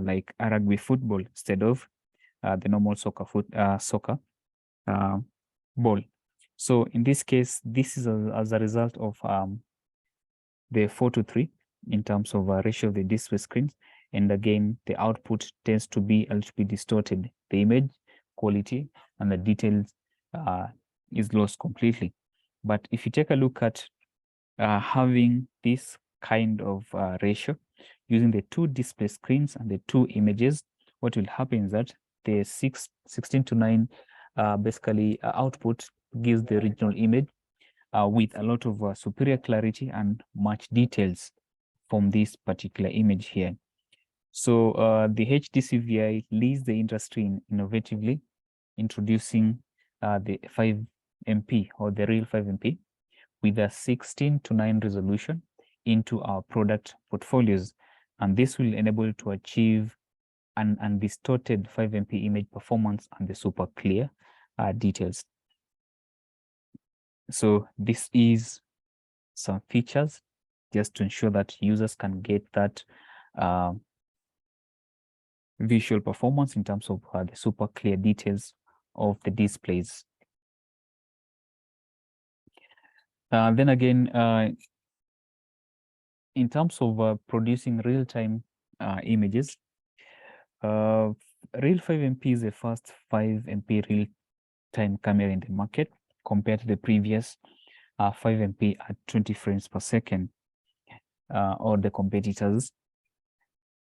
like a rugby football instead of the normal soccer ball. So in this case, this is as a result of the 4:3 in terms of ratio of the display screens. And again, the output tends to be a little bit distorted. The image quality and the details is lost completely. But if you take a look at having this kind of ratio using the two display screens and the two images, what will happen is that the 16 to 9 basically output gives the original image with a lot of superior clarity and much details from this particular image here. So the HDCVI leads the industry in innovatively introducing the 5MP or the real 5MP with a 16 to 9 resolution into our product portfolios. And this will enable to achieve an undistorted 5MP image performance and the super clear details. So this is some features just to ensure that users can get that visual performance in terms of the super clear details of the displays. Then again, in terms of producing real-time images, Real 5MP is the first 5MP real-time camera in the market compared to the previous 5MP at 20 frames per second or the competitors.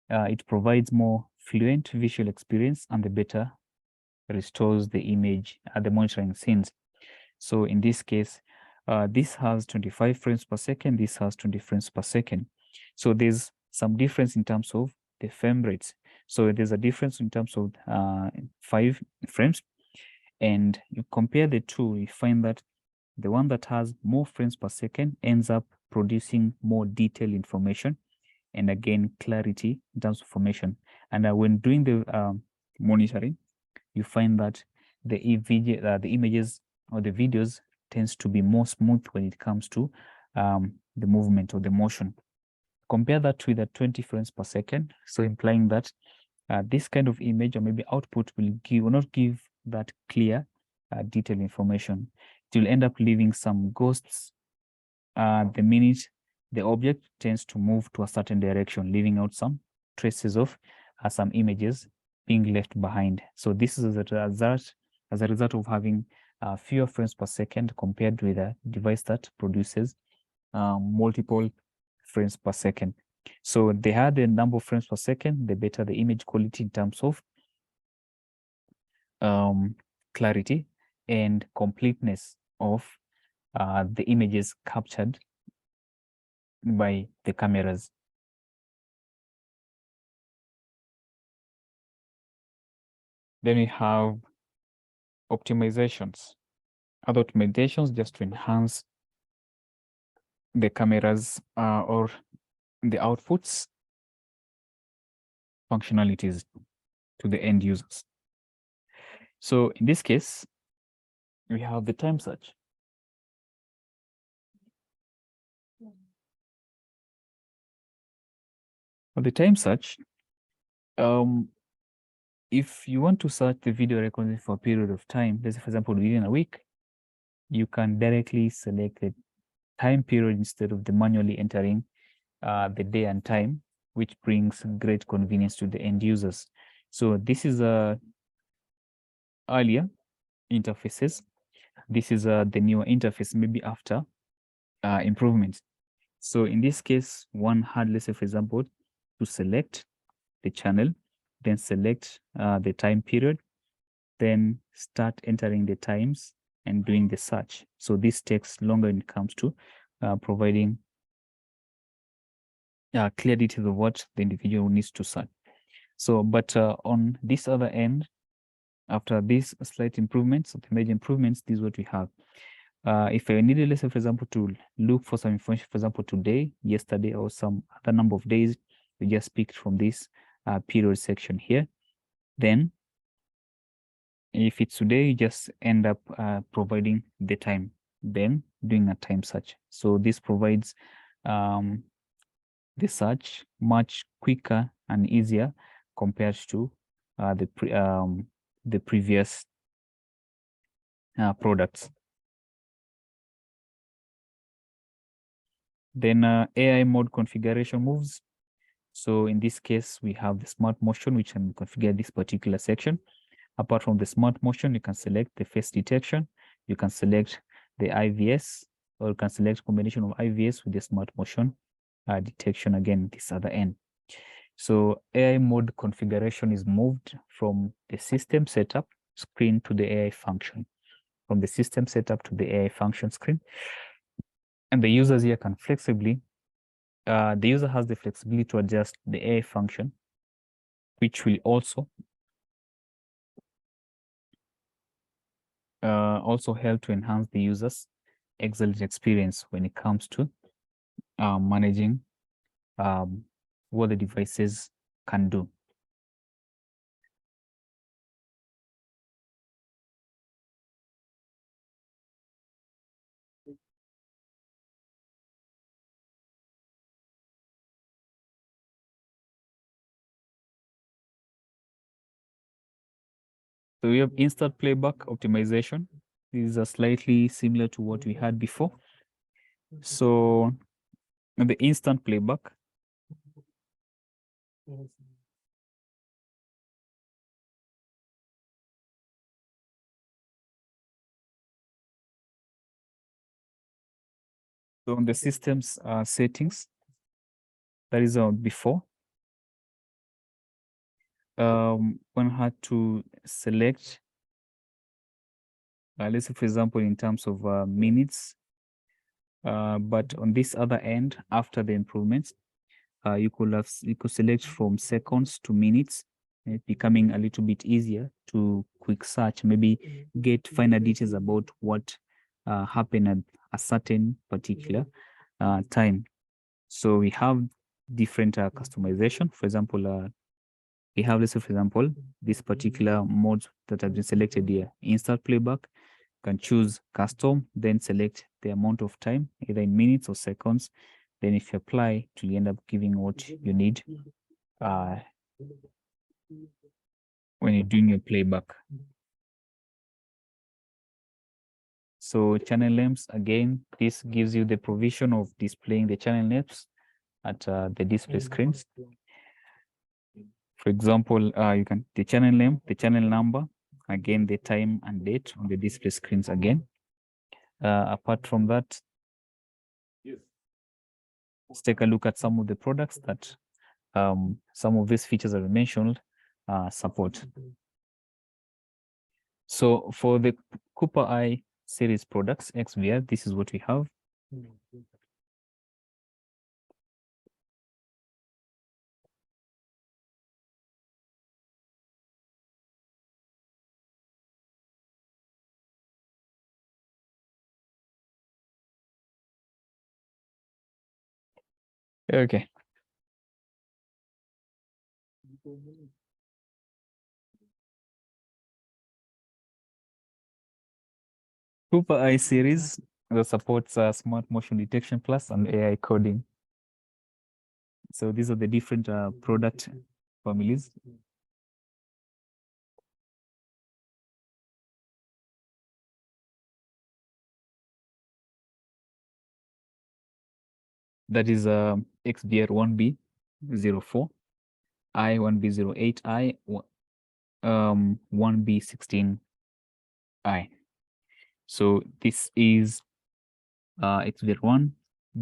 It provides more fluent visual experience and the better restores the image at the monitoring scenes. So in this case, this has 25 frames per second, this has 20 frames per second. So there's some difference in terms of the frame rates. So there's a difference in terms of 5 frames. And you compare the two, you find that the one that has more frames per second ends up producing more detailed information and again clarity in terms of formation. And when doing the monitoring, you find that the images or the videos tends to be more smooth when it comes to the movement or the motion. Compare that with the 20 frames per second, so implying that this kind of image or maybe output will not give that clear detailed information. It will end up leaving some ghosts the minute the object tends to move to a certain direction, leaving out some traces of some images being left behind. So this is as a result of having fewer frames per second compared with a device that produces multiple frames per second. So the higher the number of frames per second, the better the image quality in terms of clarity and completeness of the images captured by the cameras. Then we have optimizations. Other optimizations just to enhance the cameras or the outputs functionalities to the end users. So in this case, we have the time search. For the time search, if you want to search the video recording for a period of time, let's say for example within a week, you can directly select the time period instead of the manually entering the day and time, which brings great convenience to the end users. So this is earlier interfaces. This is the newer interface, maybe after improvements. So in this case, one had, let's say for example, to select the channel, then select the time period, then start entering the times and doing the search. So this takes longer when it comes to providing clear details of what the individual needs to search. So, but on this other end, after these slight improvements, of the major improvements, this is what we have. If I needed, let's say, for example, to look for some information, for example, today, yesterday, or some other number of days, we just picked from this period section here. Then, if it's today, you just end up providing the time, then doing a time search. So this provides the search much quicker and easier compared to the previous products. Then AI mode configuration moves. So in this case, we have the smart motion, which can configure this particular section. Apart from the smart motion, you can select the face detection, you can select the IVS, or you can select combination of IVS with the smart motion detection again, this other end. So AI mode configuration is moved from the system setup screen to the AI function, from the system setup to the AI function screen. And the users here can flexibly, the user has the flexibility to adjust the AI function, which will also help to enhance the user's excellent experience when it comes to managing what the devices can do. So we have instant playback optimization. These are slightly similar to what we had before. So the instant playback, so on the system's settings, that is before, one had to select, let's say, for example, in terms of minutes, but on this other end, after the improvements, you could select from seconds to minutes, becoming a little bit easier to quick search, maybe get finer details about what happened at a certain particular time. So we have different customization. For example, we have, let's say, for example, this particular mode that has been selected here, instant playback. You can choose custom, then select the amount of time, either in minutes or seconds. Then if you apply, to end up giving what you need when you're doing your playback. So channel names, again, this gives you the provision of displaying the channel names at the display screens. For example, you can the channel name, the channel number, again, the time and date on the display screens again. Apart from that, let's take a look at some of the products that some of these features that we mentioned support. So for the Cooper I series products, XVR, this is what we have. Okay. Cooper I series that supports smart motion detection plus and AI coding. So these are the different product families. That is XBR 1B04, I1B08I, 1B16I. So this is XVR 1.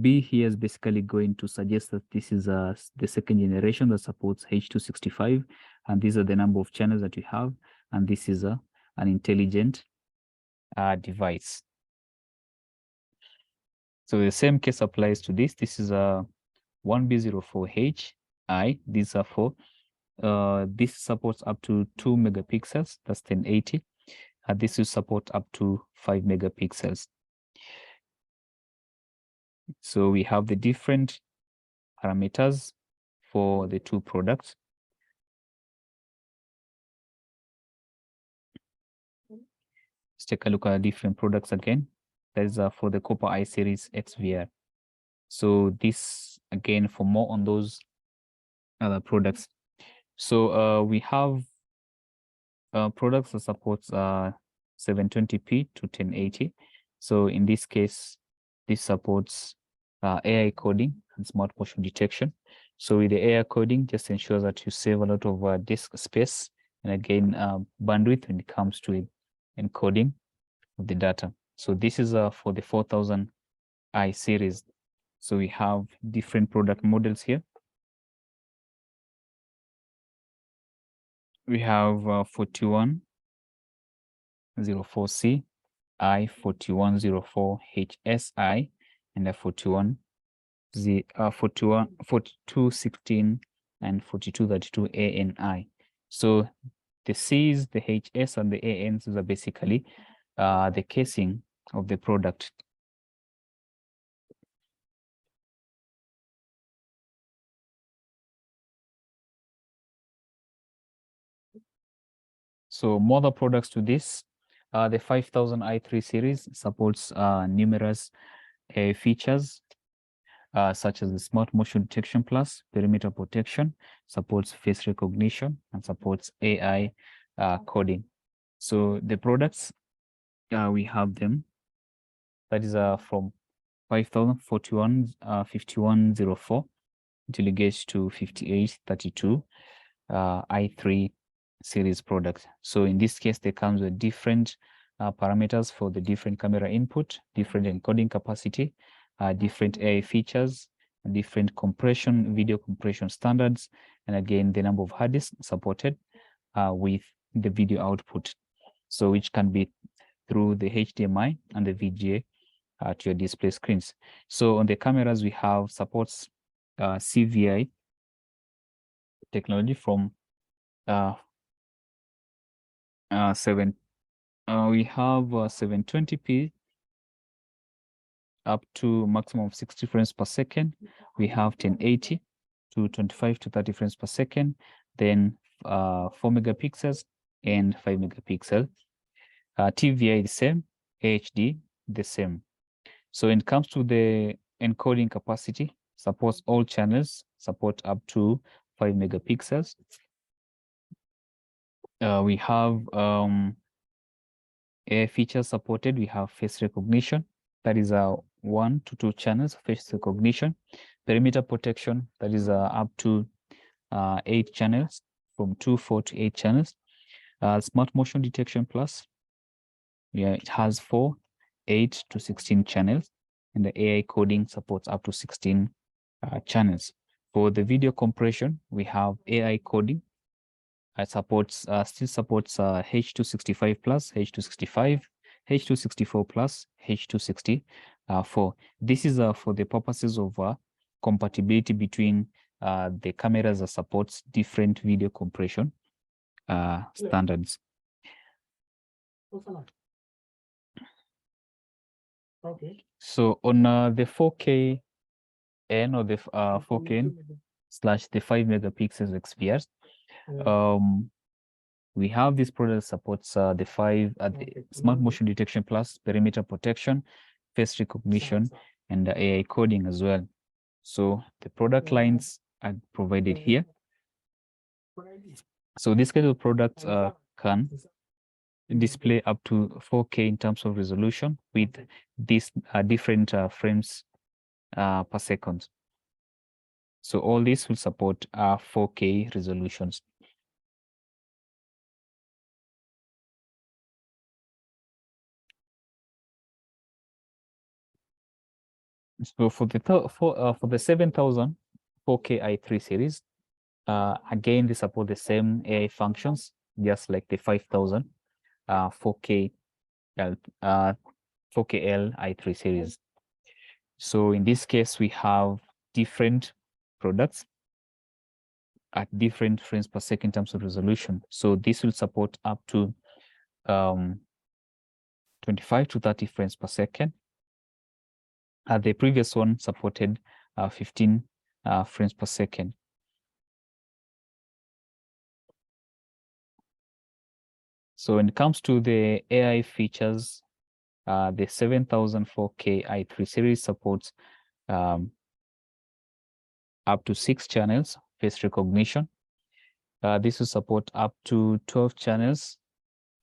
B here is basically going to suggest that this is the second generation that supports H265, and these are the number of channels that you have, and this is an intelligent device. So the same case applies to this. This is a 1B04HI. These are for this supports up to 2 megapixels, that's 1080. This will support up to 5 megapixels. So we have the different parameters for the two products. Let's take a look at different products again. That is for the Cooper I series XVR. So this again for more on those other products. So we have products that supports 720p to 1080. So in this case, this supports AI coding and smart motion detection. So with the AI coding, just ensures that you save a lot of disk space and again bandwidth when it comes to encoding of the data. So this is for the 4000 I series. So we have different product models here. we have 4104C, I4104HSI, and 4216 and 4232 ANI. So the C's, the HS, and the ANs are basically the casing of the product. So more the products to this, the 5000 i3 series supports numerous features such as the Smart Motion Detection Plus, perimeter protection, supports face recognition, and supports AI coding. So the products, we have them. That is from 5041 5104 until it gets to 5832 i3 series product. So in this case, they comes with different parameters for the different camera input, different encoding capacity, different AI features, different compression, video compression standards, and again, the number of hard disks supported with the video output. So which can be through the HDMI and the VGA to your display screens. So on the cameras, we have supports CVI technology from we have 720p up to maximum of 60 frames per second. We have 1080 to 25 to 30 frames per second, then 4 megapixels and 5 megapixel. TVI the same, HD the same. So when it comes to the encoding capacity, supports all channels, support up to 5 megapixels. We have AI features supported. We have face recognition. That is 1 to 2 channels face recognition. Perimeter protection. That is up to 8 channels, from 2, 4 to 8 channels. Smart Motion Detection Plus. Yeah, it has 4, 8 to 16 channels, and the AI coding supports up to 16 channels. For the video compression, we have AI coding. It supports still supports H265 plus, H265, H264 plus, H264. This is for the purposes of compatibility between the cameras that supports different video compression standards. Okay. So on the 4K N or the 4K / the 5 megapixels XVR, we have this product that supports the 5 the Smart Motion Detection Plus, perimeter protection, face recognition, and the AI coding as well. So the product lines are provided here. So this kind of products can display up to 4K in terms of resolution with these different frames per second. So all this will support 4K resolutions. So for the 7000 4K i3 series, again, they support the same AI functions, just like the 5000 4K L i3 series. So in this case, we have different products at different frames per second in terms of resolution. So this will support up to 25 to 30 frames per second. The previous one supported 15 frames per second. So when it comes to the AI features, the 7000 4K i3 series supports up to 6 channels face recognition. This will support up to 12 channels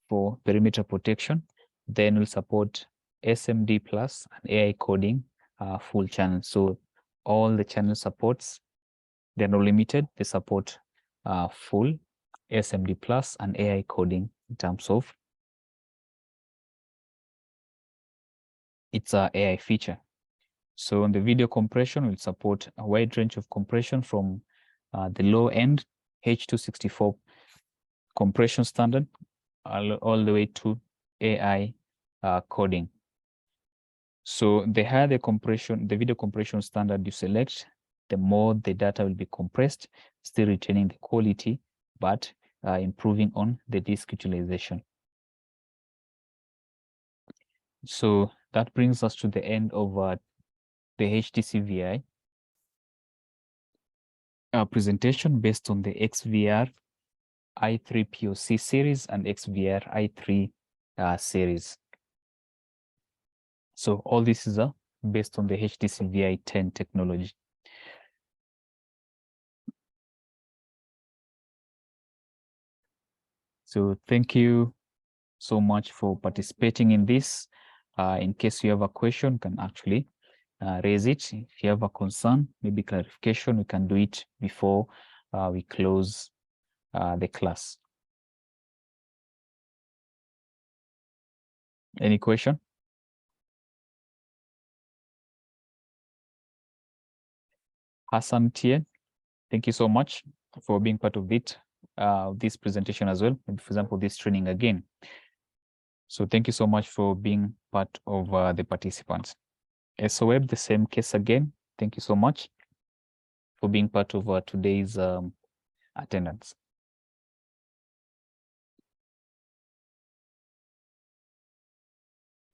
for perimeter protection. Then will support SMD plus and AI coding full channel. So all the channel supports, they're not limited. They support full SMD plus and AI coding in terms of its AI feature. So on the video compression, will support a wide range of compression from the low end H264 compression standard, all the way to AI coding. So the higher the video compression standard you select, the more the data will be compressed, still retaining the quality, but improving on the disk utilization. So that brings us to the end of the HDCVI presentation based on the XVR I3-PoC series and XVR I3 series. So all this is based on the HDCVI 10 technology. So thank you so much for participating in this. In case you have a question, you can actually raise it. If you have a concern, maybe clarification, we can do it before we close the class. Any question? Hassan Tien, thank you so much for being part of it, this presentation as well, and for example, this training again. So thank you so much for being part of the participants. SOWeb, the same case again. Thank you so much for being part of today's attendance.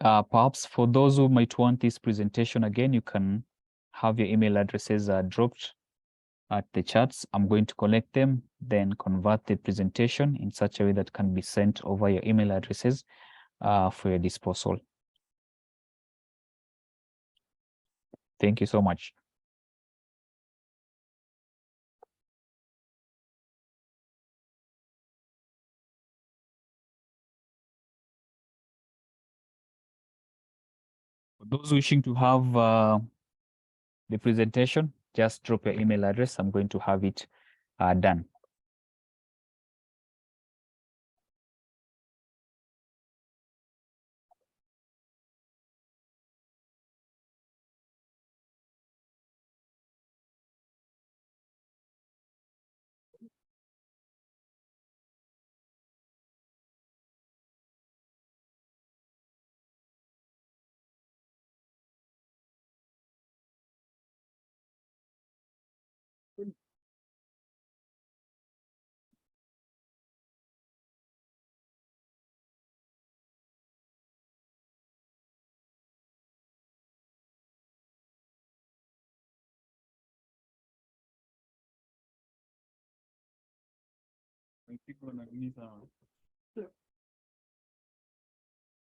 Perhaps for those who might want this presentation again, you can have your email addresses dropped at the chats. I'm going to collect them, then convert the presentation in such a way that can be sent over your email addresses for your disposal. Thank you so much. For those wishing to have the presentation, just drop your email address. I'm going to have it done.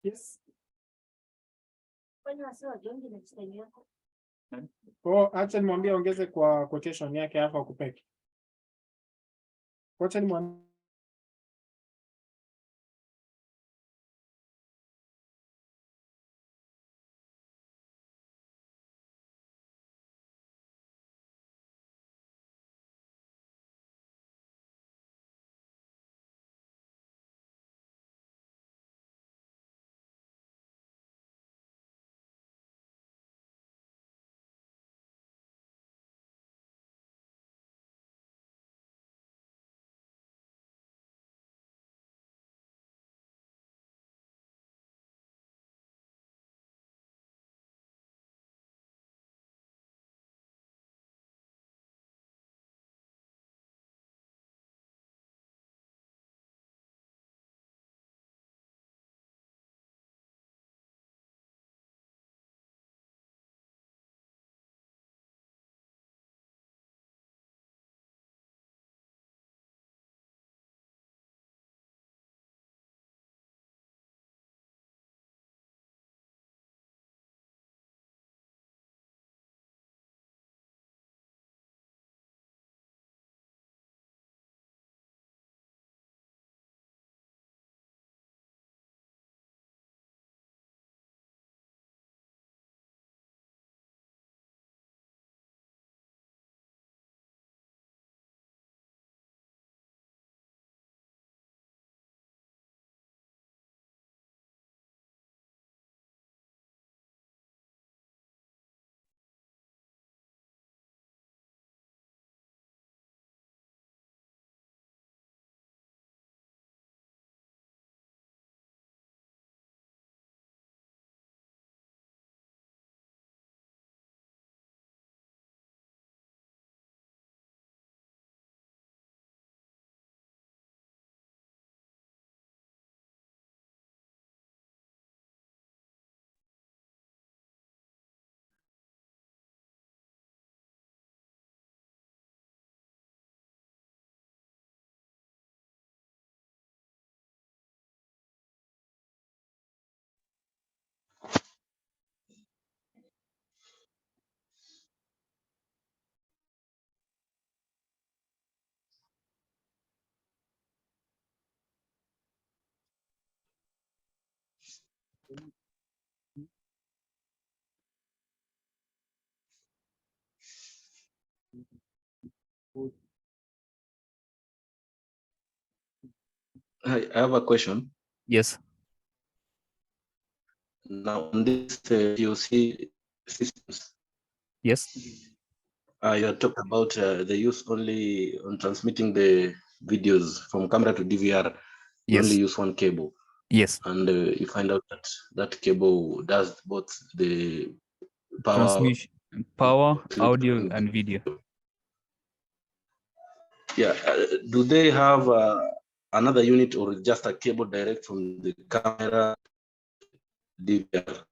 Yes. Oh, acha nimwambie ongeze kwa quotation yake hapa akupeke. Acha nimwambie I have a question. Yes. Now, on this POC systems, Yes. you are talking about the use only on transmitting the videos from camera to DVR. You only Yes. use one cable, Yes. and you find out that that cable does both the power, Transmission, power, audio, and video. Yeah. Do they have another unit or just a cable direct from the camera DVR?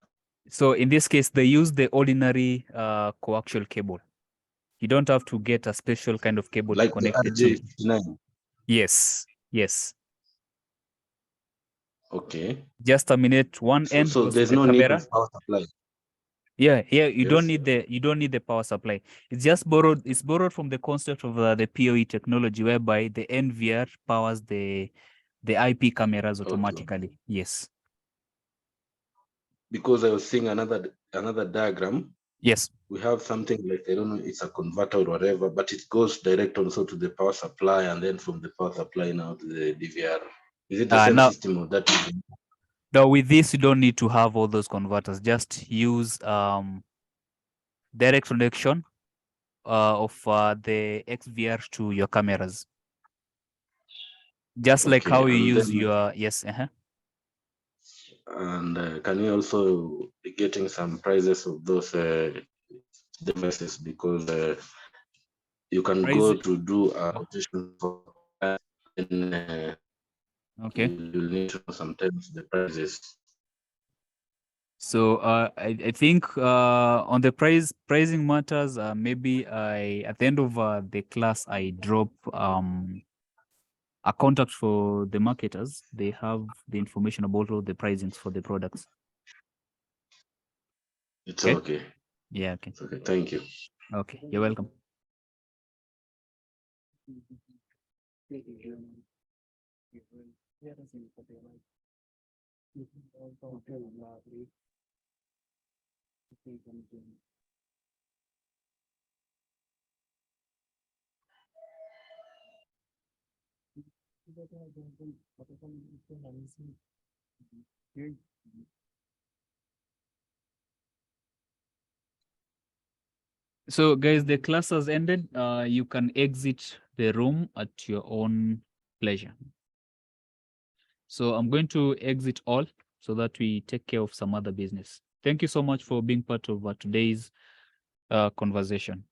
So in this case, they use the ordinary coaxial cable. You don't have to get a special kind of cable to Like the connect the two. RJ59? Yes. Yes. Okay. Just terminate one end So goes to there's the no need camera. of power supply. Yeah, here you don't Yes. need the power supply. It's just borrowed. It's borrowed from the concept of the PoE technology, whereby the NVR powers the IP cameras Okay. automatically. Yes. Because I was seeing another diagram. Yes. We have something like, I don't know, it's a converter or whatever, but it goes direct also to the power supply, and then from the power supply now to the DVR. Is it the same Now, system or that? now with this, you don't need to have all those converters. Just use direct connection of the XVR to your cameras. Just like Okay, how you and use then, your yes. and can you also be getting some prices of those devices, because you can Price. go to do a quotation for and Okay. you need to know sometimes the prices. So I think on the pricing matters, maybe I at the end of the class I drop a contact for the marketers. They have the information about all the pricings for the products. It's Okay. okay. Yeah. Okay. It's okay. Thank you. Okay. You're welcome. So guys, the class has ended. You can exit the room at your own pleasure. So I'm going to exit all so that we take care of some other business. Thank you so much for being part of today's conversation.